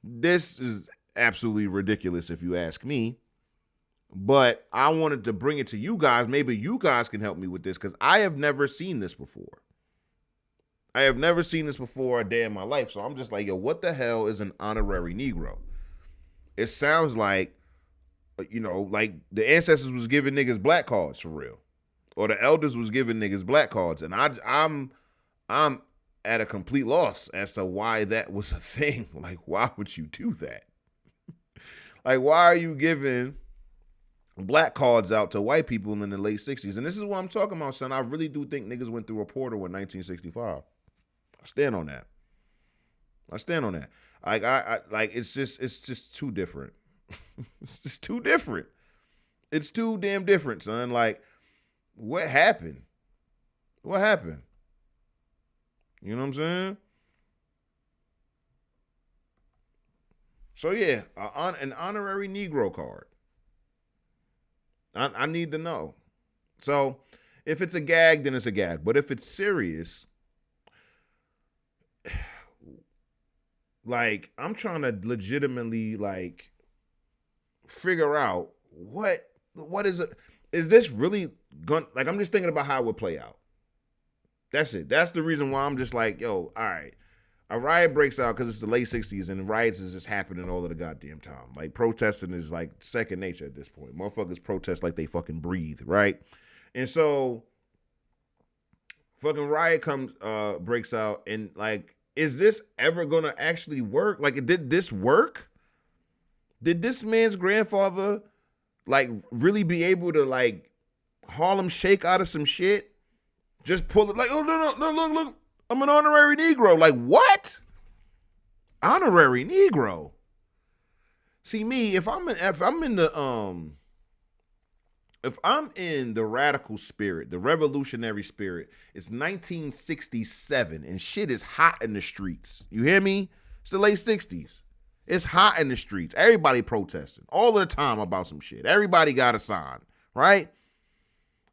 this is absolutely ridiculous if you ask me, but I wanted to bring it to you guys. Maybe you guys can help me with this because I have never seen this before. I have never seen this before a day in my life. So I'm just like, yo, what the hell is an honorary Negro? It sounds like, like the ancestors was giving niggas black cards for real, or the elders was giving niggas black cards, and I'm at a complete loss as to why that was a thing. Like, why would you do that? Like, why are you giving black cards out to white people in the late 60s? And this is what I'm talking about, son. I really do think niggas went through a portal in 1965. I stand on that. Like, I it's just too different. It's just too different. It's too damn different, son. Like, What happened? What happened? You know what I'm saying? So yeah, an honorary Negro card. I need to know. So if it's a gag, then it's a gag. But if it's serious, like I'm trying to legitimately like figure out what is it? Is this really going? Like I'm just thinking about how it would play out. That's it. That's the reason why I'm just like, yo, all right. A riot breaks out because it's the late '60s and riots is just happening all of the goddamn time. Like protesting is like second nature at this point. Motherfuckers protest like they fucking breathe, right? And so fucking riot comes breaks out and like is this ever gonna actually work? Like did this work? Did this man's grandfather like really be able to like Harlem shake out of some shit? Just pull it like, oh no, no, no, look, I'm an honorary Negro. Like what? Honorary Negro. See me, if I'm in the radical spirit, the revolutionary spirit, it's 1967 and shit is hot in the streets. You hear me? It's the late 60s. It's hot in the streets. Everybody protesting all of the time about some shit. Everybody got a sign, right?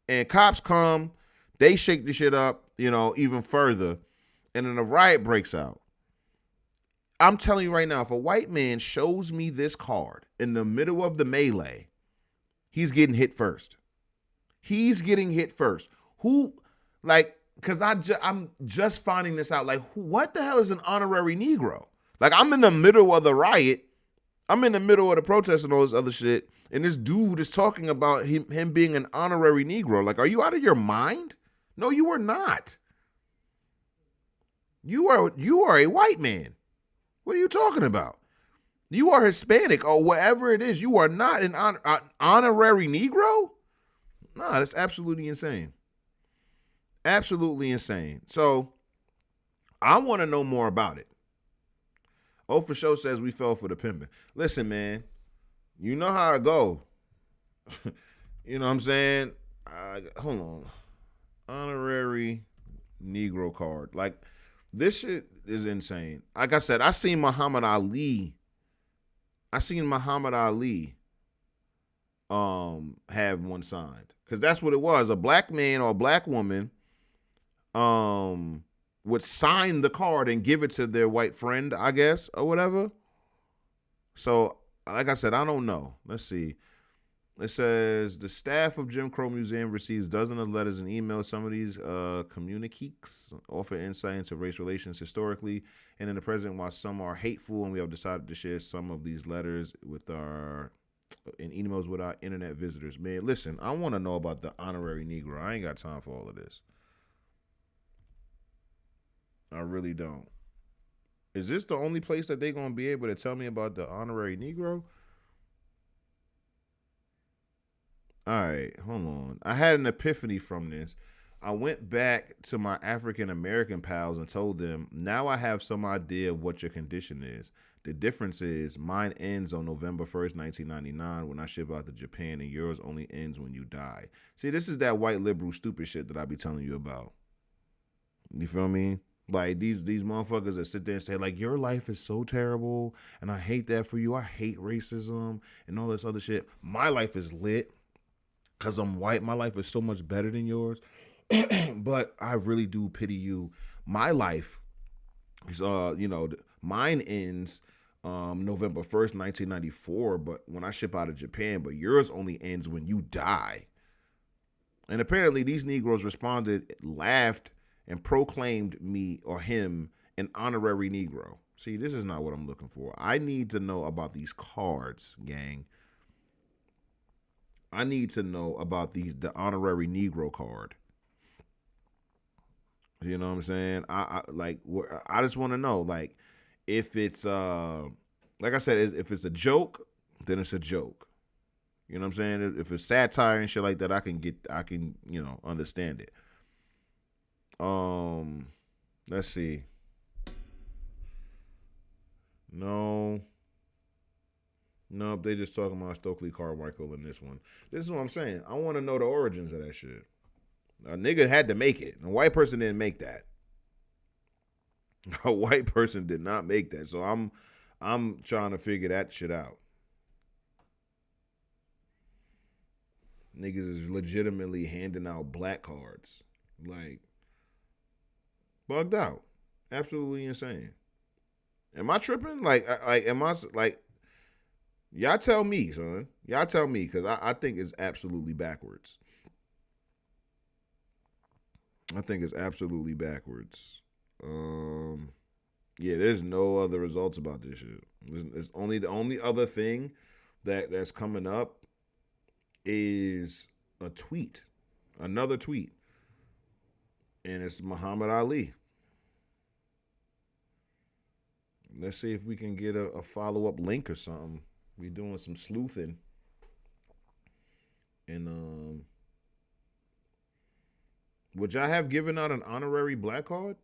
And cops come, they shake the shit up, even further, and then a riot breaks out. I'm telling you right now, if a white man shows me this card in the middle of the melee, he's getting hit first. He's getting hit first. Who, like, because I'm just finding this out. Like, what the hell is an honorary Negro? Like, I'm in the middle of the riot. I'm in the middle of the protest and all this other shit. And this dude is talking about him being an honorary Negro. Like, are you out of your mind? No, you are not. You are a white man. What are you talking about? You are Hispanic or whatever it is. You are not an honorary Negro? No, that's absolutely insane. Absolutely insane. So I want to know more about it. Oh, for sure says we fell for the pimping. Listen, man, you know how it go. You know what I'm saying? Hold on. Honorary Negro card. Like, this shit is insane. Like I said, I seen Muhammad Ali have one signed. Because that's what it was. A black man or a black woman would sign the card and give it to their white friend, I guess, or whatever. So, like I said, I don't know. Let's see. It says the staff of Jim Crow Museum receives dozens of letters and emails. Some of these communiques offer insight into race relations historically and in the present, while some are hateful, and we have decided to share some of these letters in emails with our internet visitors. Man, listen, I want to know about the honorary Negro. I ain't got time for all of this. I really don't. Is this the only place that they're going to be able to tell me about the honorary Negro? All right, hold on. I had an epiphany from this. I went back to my African American pals and told them, now I have some idea of what your condition is. The difference is mine ends on November 1st, 1999 when I ship out to Japan, and yours only ends when you die. See, this is that white liberal stupid shit that I be telling you about. You feel me? Like these motherfuckers that sit there and say like your life is so terrible and I hate that for you. I hate racism and all this other shit. My life is lit. Because I'm white, my life is so much better than yours. But I really do pity you. My life is, mine ends November 1st, 1994. But when I ship out of Japan, but yours only ends when you die. And apparently these Negroes responded, laughed, and proclaimed me or him an honorary Negro. See, this is not what I'm looking for. I need to know about these cards, gang. I need to know about the honorary Negro card. You know what I'm saying? I just want to know like if it's like I said, if it's a joke, then it's a joke. You know what I'm saying? If it's satire and shit like that, I can understand it. Let's see. No. Nope, they just talking about Stokely Carmichael in this one. This is what I'm saying. I want to know the origins of that shit. A nigga had to make it. A white person didn't make that. A white person did not make that. So I'm trying to figure that shit out. Niggas is legitimately handing out black cards. Like, bugged out. Absolutely insane. Am I tripping? Like, am I, like, y'all tell me, son. Y'all tell me, because I think it's absolutely backwards. I think it's absolutely backwards. Yeah, there's no other results about this shit. It's only the only other thing that's coming up is a tweet, another tweet, and it's Muhammad Ali. Let's see if we can get a follow-up link or something. We doing some sleuthing, and would y'all have given out an honorary black card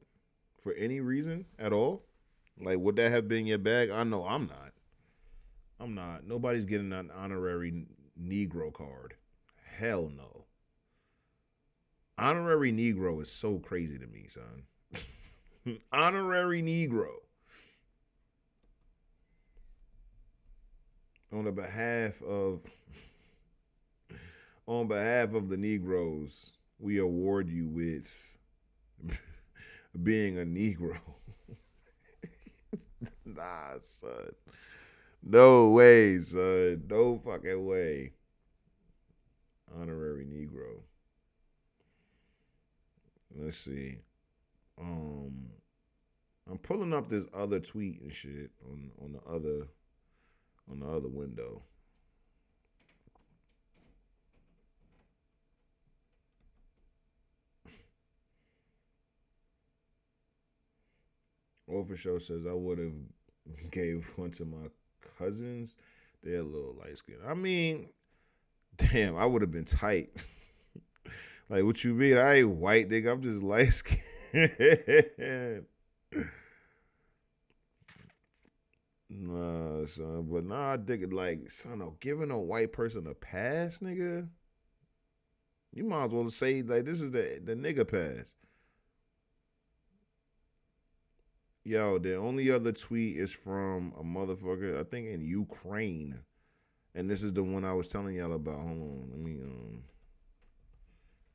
for any reason at all? Like, would that have been your bag? I know I'm not. I'm not. Nobody's getting an honorary Negro card. Hell no. Honorary Negro is so crazy to me, son. Honorary Negro. On behalf of the Negroes, we award you with being a Negro. Nah, son. No way, son. No fucking way. Honorary Negro. Let's see. I'm pulling up this other tweet and shit on the other window. Over Show says I would have gave one to my cousins. They're a little light skinned. I mean, damn, I would have been tight. Like, what you mean? I ain't white, nigga. I'm just light skinned. Nah, son. But nah, I think it like, son, giving a white person a pass, nigga. You might as well say, like, this is the nigga pass. Yo, the only other tweet is from a motherfucker, I think in Ukraine. And this is the one I was telling y'all about. Hold on, let me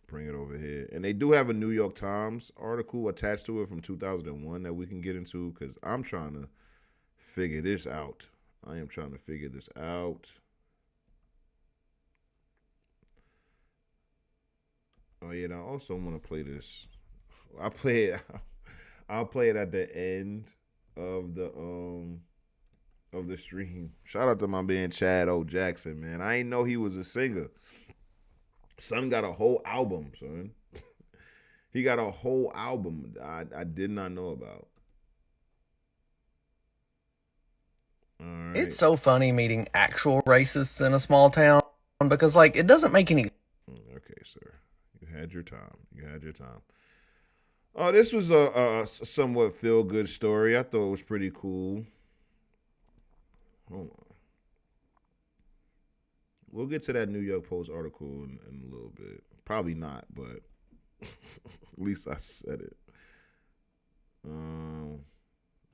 bring it over here. And they do have a New York Times article attached to it from 2001 that we can get into, because I'm trying to figure this out. I am trying to figure this out. Oh yeah, and I also want to play this. I'll play it at the end of the stream. Shout out to my man Chad O. Jackson, man. I ain't know he was a singer. Son got a whole album, son. He got a whole album I did not know about. All right. It's so funny meeting actual racists in a small town because, like, it doesn't make any. Okay, sir. You had your time. Oh, this was a somewhat feel-good story. I thought it was pretty cool. Hold on. We'll get to that New York Post article in a little bit. Probably not, but at least I said it.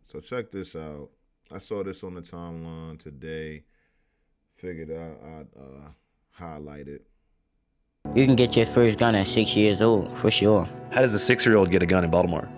So check this out. I saw this on the timeline today. Figured I'd highlight it. You can get your first gun at 6 years old, for sure. How does a 6-year-old get a gun in Baltimore?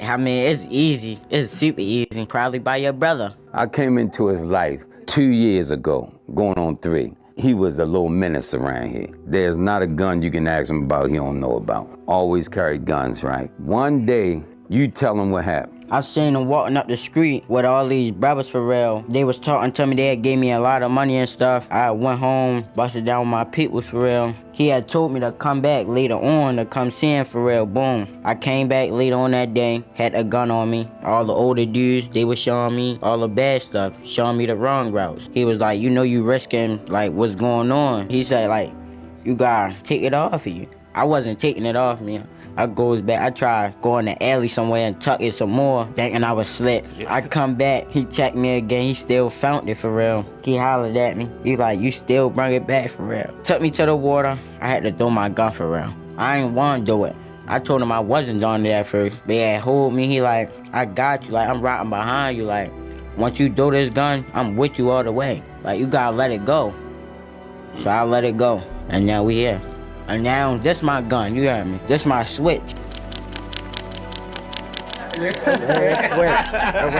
I mean, it's easy. It's super easy. Probably by your brother. I came into his life 2 years ago, going on 3. He was a little menace around here. There's not a gun you can ask him about he don't know about. Always carried guns, right? One day, you tell him what happened. I seen him walking up the street with all these brothers for real. They was talking to me, they had gave me a lot of money and stuff. I went home, busted down with my peoples for real. He had told me to come back later on to come see him for real, boom. I came back later on that day, had a gun on me. All the older dudes, they was showing me all the bad stuff, showing me the wrong routes. He was like, you know you risking like what's going on. He said like, you gotta take it off of you. I wasn't taking it off me. I goes back, I tried going to alley somewhere and tuck it some more, thinking I was slick. I come back, he checked me again, he still found it for real. He hollered at me, he like, you still bring it back for real. Took me to the water, I had to throw my gun for real. I ain't want to do it. I told him I wasn't doing it at first. But yeah, hold me. He like, I got you. Like, I'm riding behind you. Like, once you do this gun, I'm with you all the way. Like, you gotta let it go. So I let it go. And now we here. And now, this my gun. You heard me. This my switch. When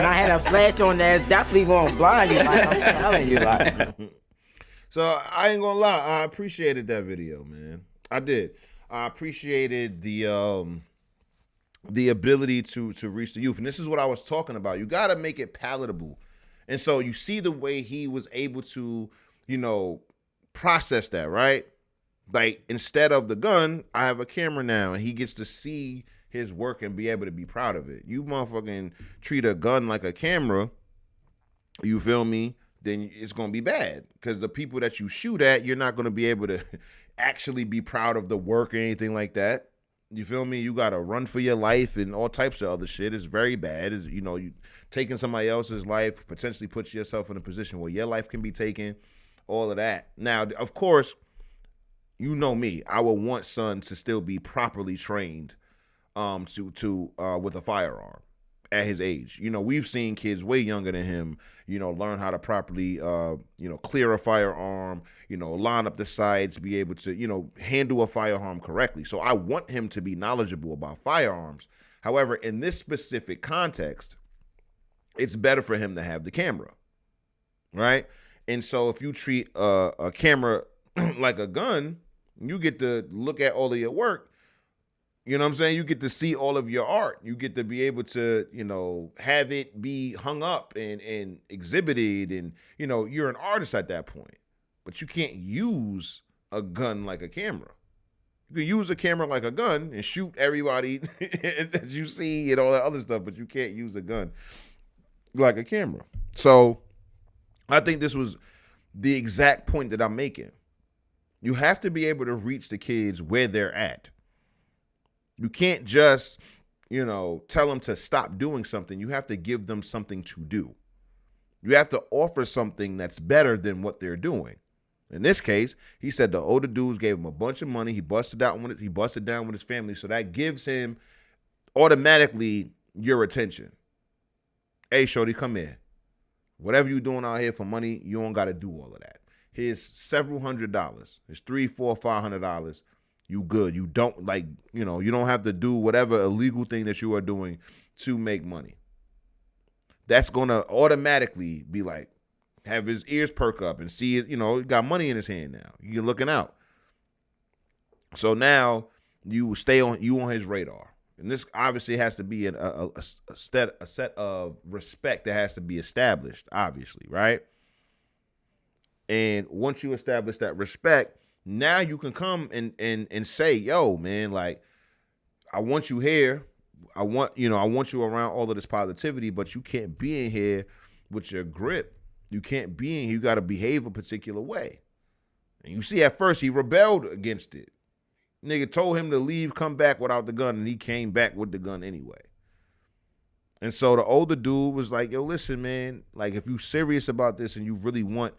I had a flash on there, it's definitely gonna blind you. Like, I'm telling you. Like. So I ain't gonna lie, I appreciated that video, man. I did. I appreciated the ability to reach the youth. And this is what I was talking about. You gotta make it palatable. And so you see the way he was able to, you know, process that, right? Like, instead of the gun, I have a camera now, and he gets to see his work and be able to be proud of it. You motherfucking treat a gun like a camera, you feel me? Then it's going to be bad, because the people that you shoot at, you're not going to be able to actually be proud of the work or anything like that. You feel me? You got to run for your life and all types of other shit. It's very bad. It's, you know, you taking somebody else's life potentially puts yourself in a position where your life can be taken, all of that. Now, of course, you know me, I would want son to still be properly trained with a firearm at his age. You know, we've seen kids way younger than him, you know, learn how to properly, clear a firearm, you know, line up the sights, be able to, you know, handle a firearm correctly. So I want him to be knowledgeable about firearms. However, in this specific context, it's better for him to have the camera, right? And so if you treat a camera like a gun, you get to look at all of your work. You know what I'm saying? You get to see all of your art. You get to be able to, you know, have it be hung up and exhibited. And, you know, you're an artist at that point. But you can't use a gun like a camera. You can use a camera like a gun and shoot everybody that you see and all that other stuff, but you can't use a gun like a camera. So I think this was the exact point that I'm making. You have to be able to reach the kids where they're at. You can't just, you know, tell them to stop doing something. You have to give them something to do. You have to offer something that's better than what they're doing. In this case, he said the older dudes gave him a bunch of money. He busted down with his family. So that gives him automatically your attention. Hey, shorty, come here. Whatever you're doing out here for money, you don't got to do all of that. Here's several $100s. It's $300, $400, $500. You good. You don't you don't have to do whatever illegal thing that you are doing to make money. That's going to automatically be like, have his ears perk up and see it, you know, he got money in his hand now. You're looking out. So now you stay on his radar. And this obviously has to be a set of respect that has to be established, obviously, right? And once you establish that respect, now you can come and say, yo, man, like, I want you here. I want you around all of this positivity, but you can't be in here with your grip. You can't be in here. You got to behave a particular way. And you see, at first, he rebelled against it. Nigga told him to leave, come back without the gun, and he came back with the gun anyway. And so the older dude was like, yo, listen, man, like, if you serious about this and you really want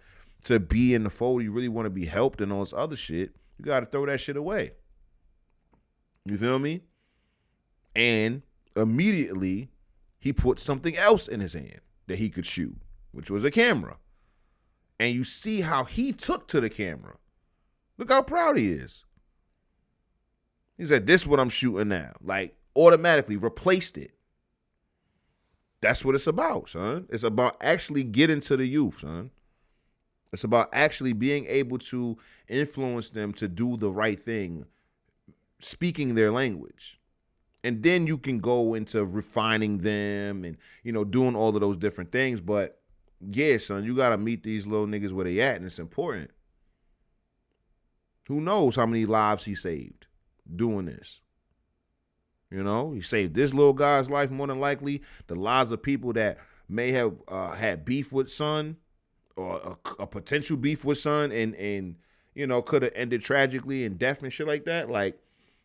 to be in the fold, you really want to be helped and all this other shit, you got to throw that shit away. You feel me? And immediately he put something else in his hand that he could shoot, which was a camera. And you see how he took to the camera. Look how proud he is. He said, this is what I'm shooting now. Like, automatically replaced it. That's what it's about, son. It's about actually getting to the youth, son. It's about actually being able to influence them to do the right thing, speaking their language. And then you can go into refining them and, you know, doing all of those different things. But yeah, son, you got to meet these little niggas where they at, and it's important. Who knows how many lives he saved doing this? You know, he saved this little guy's life, more than likely. The lives of people that may have had beef with son, or a potential beef with son, and you know, could have ended tragically in death and shit like that. Like,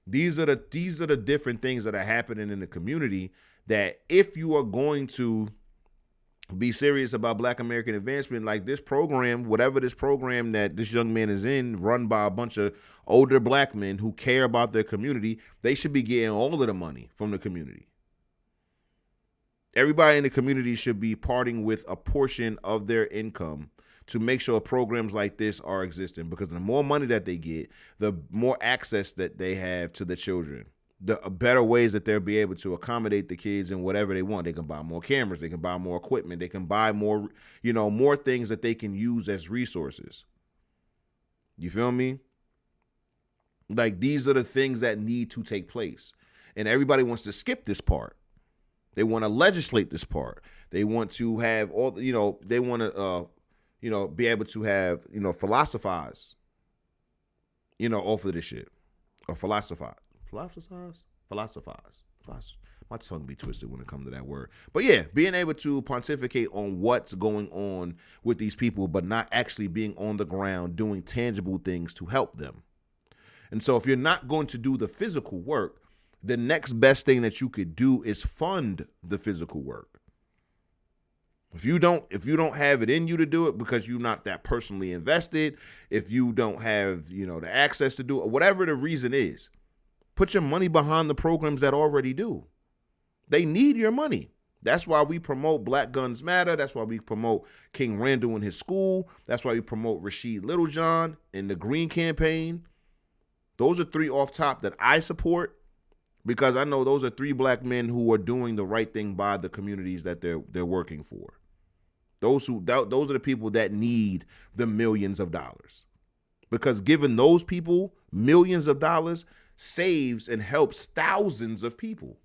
these are the different things that are happening in the community that if you are going to be serious about Black American advancement. Like this program, whatever this program that this young man is in, run by a bunch of older Black men who care about their community, they should be getting all of the money from the community. Everybody in the community should be parting with a portion of their income to make sure programs like this are existing, because the more money that they get, the more access that they have to the children, the better ways that they'll be able to accommodate the kids in whatever they want. They can buy more cameras, they can buy more equipment, they can buy more, more things that they can use as resources. You feel me? Like, these are the things that need to take place. And everybody wants to skip this part. They want to legislate this part. They want to have all, they want to, be able to have, philosophize, off of this shit. Or philosophize. My tongue be twisted when it comes to that word. But yeah, being able to pontificate on what's going on with these people, but not actually being on the ground doing tangible things to help them. And so if you're not going to do the physical work, the next best thing that you could do is fund the physical work. If you don't have it in you to do it because you're not that personally invested, if you don't have, the access to do it, whatever the reason is, put your money behind the programs that already do. They need your money. That's why we promote Black Guns Matter. That's why we promote King Randall in his school. That's why we promote Rashid Littlejohn in the Green Campaign. Those are three off top that I support, because I know those are three Black men who are doing the right thing by the communities that they're working for. Those are the people that need the millions of dollars, because giving those people millions of dollars saves and helps thousands of people.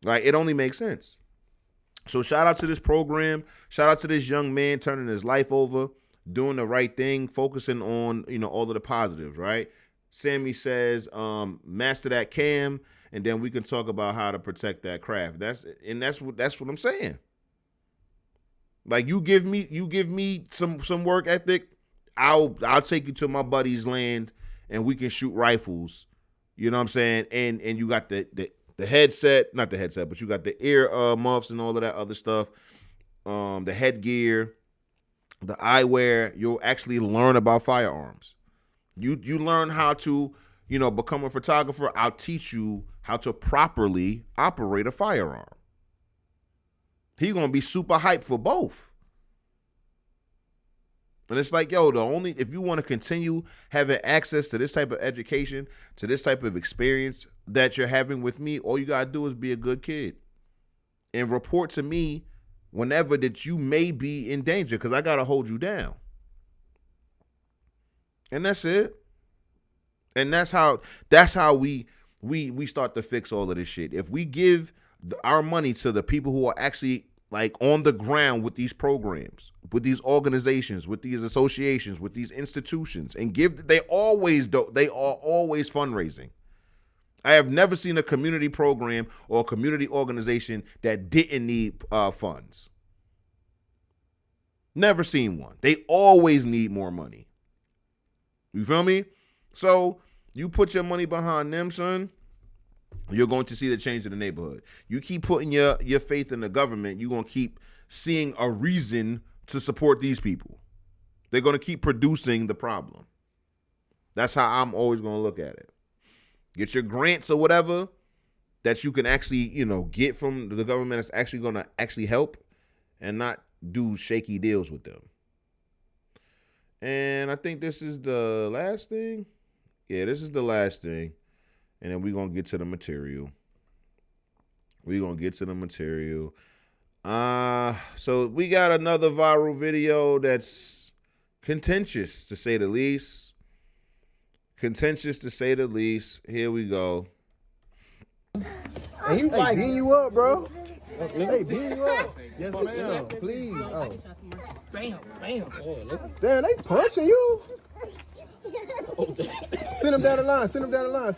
Like, it only makes sense. So shout out to this program. Shout out to this young man turning his life over, doing the right thing, focusing on, all of the positives, right? Sammy says, master that cam, and then we can talk about how to protect that craft. That's what I'm saying. Like, you give me some work ethic, I'll take you to my buddy's land and we can shoot rifles. You know what I'm saying? And you got the headset, not the headset, but you got the ear muffs and all of that other stuff. The headgear, the eyewear. You'll actually learn about firearms. You learn how to, become a photographer. I'll teach you how to properly operate a firearm. He's going to be super hyped for both. And it's like, if you want to continue having access to this type of education, to this type of experience that you're having with me, all you got to do is be a good kid and report to me whenever that you may be in danger, because I got to hold you down. And that's it. And that's how we start to fix all of this shit. If we give our money to the people who are actually like on the ground with these programs, with these organizations, with these associations, with these institutions, and they are always fundraising. I have never seen a community program or a community organization that didn't need funds. Never seen one. They always need more money. You feel me? So you put your money behind them, son, you're going to see the change in the neighborhood. You keep putting your faith in the government, you're going to keep seeing a reason to support these people. They're going to keep producing the problem. That's how I'm always going to look at it. Get your grants or whatever that you can actually, get from the government that's actually going to actually help, and not do shaky deals with them. And I think this is the last thing. Yeah, this is the last thing. And then we're going to get to the material. So we got another viral video that's contentious, to say the least. Here we go. Hey, he like beating you up, bro. Hey, beating you up. Yes, ma'am. Please. Oh. Bam. Damn, they punching you. Send him down the line. Send him down the line.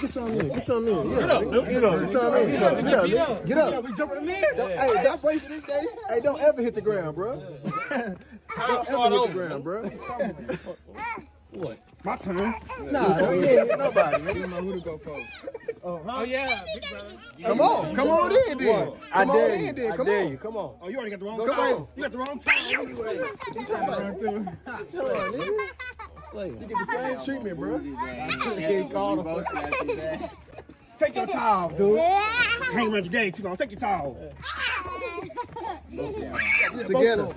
Get some in. Yeah. Get some in. Get up. We jumping him in. Hey, don't wait for this day. Hey, don't ever hit the ground, bro. Don't ever hit the ground, bro. What? My turn. Nah, don't hit nobody. You don't know who to go for. Oh yeah, big brother. Come on in, then. I Come on dare in, you. then. I Come dare on. you. Come on. Oh, you already got the wrong Go time. play. You got the wrong time anyway. You trying to run through. You get the same treatment, bro. Take your towel, dude. Hang around your game too long. Take your towel. Together.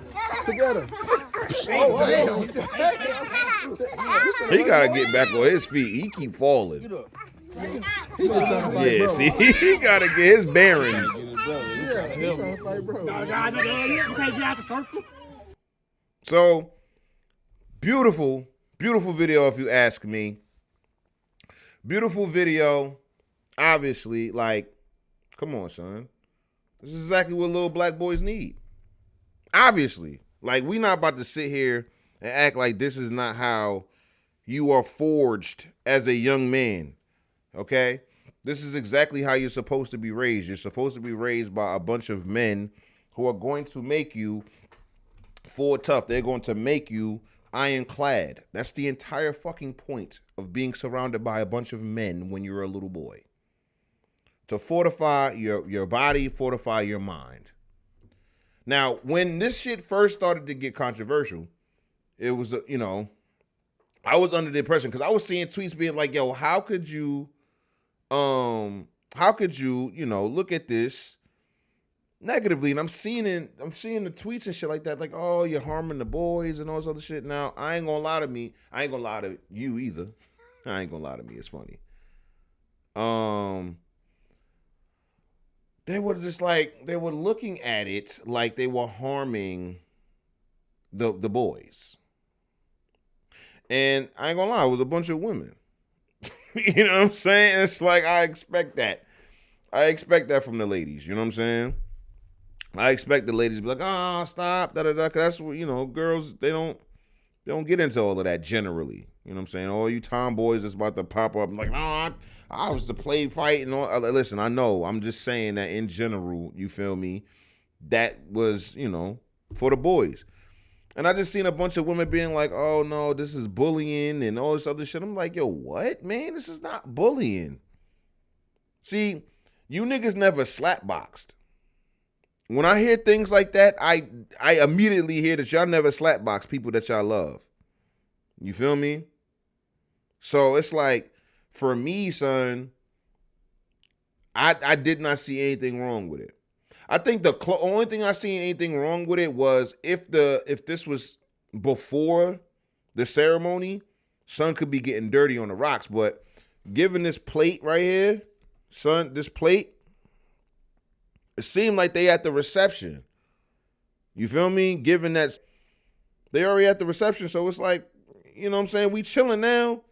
He gotta get back on his feet. He keep falling. Yeah, see, he gotta get his bearings. So beautiful video, if you ask me. Beautiful video. Obviously, like, come on, son. This is exactly what little black boys need. Obviously. Like, we not about to sit here and act like this is not how you are forged as a young man. Okay? This is exactly how you're supposed to be raised. You're supposed to be raised by a bunch of men who are going to make you full tough. They're going to make you ironclad. That's the entire fucking point of being surrounded by a bunch of men when you're a little boy. To fortify your body, fortify your mind. Now, when this shit first started to get controversial, it was, I was under the impression, because I was seeing tweets being like, yo, how could you, look at this negatively? And I'm seeing the tweets and shit like that, like, oh, you're harming the boys and all this other shit. Now, I ain't gonna lie to you either. I ain't gonna lie to me. It's funny. They were just like, they were looking at it like they were harming the boys. And I ain't gonna lie, it was a bunch of women. You know what I'm saying? It's like, I expect that. I expect that from the ladies, you know what I'm saying? I expect the ladies to be like, oh, stop, da-da-da, because that's what, girls, they don't get into all of that generally. You know what I'm saying? All you tomboys that's about to pop up, like, no, I was to play fight and all. Listen, I know. I'm just saying that in general, you feel me? That was, for the boys. And I just seen a bunch of women being like, oh, no, this is bullying and all this other shit. I'm like, yo, what, man? This is not bullying. See, you niggas never slapboxed. When I hear things like that, I immediately hear that y'all never slapbox people that y'all love. You feel me? So it's like, for me, son, I did not see anything wrong with it. I think the only thing I seen anything wrong with it was if this was before the ceremony, son could be getting dirty on the rocks. But given this plate right here, son, this plate, it seemed like they at the reception. You feel me? Given that they already at the reception, so it's like, you know what I'm saying? We chilling now.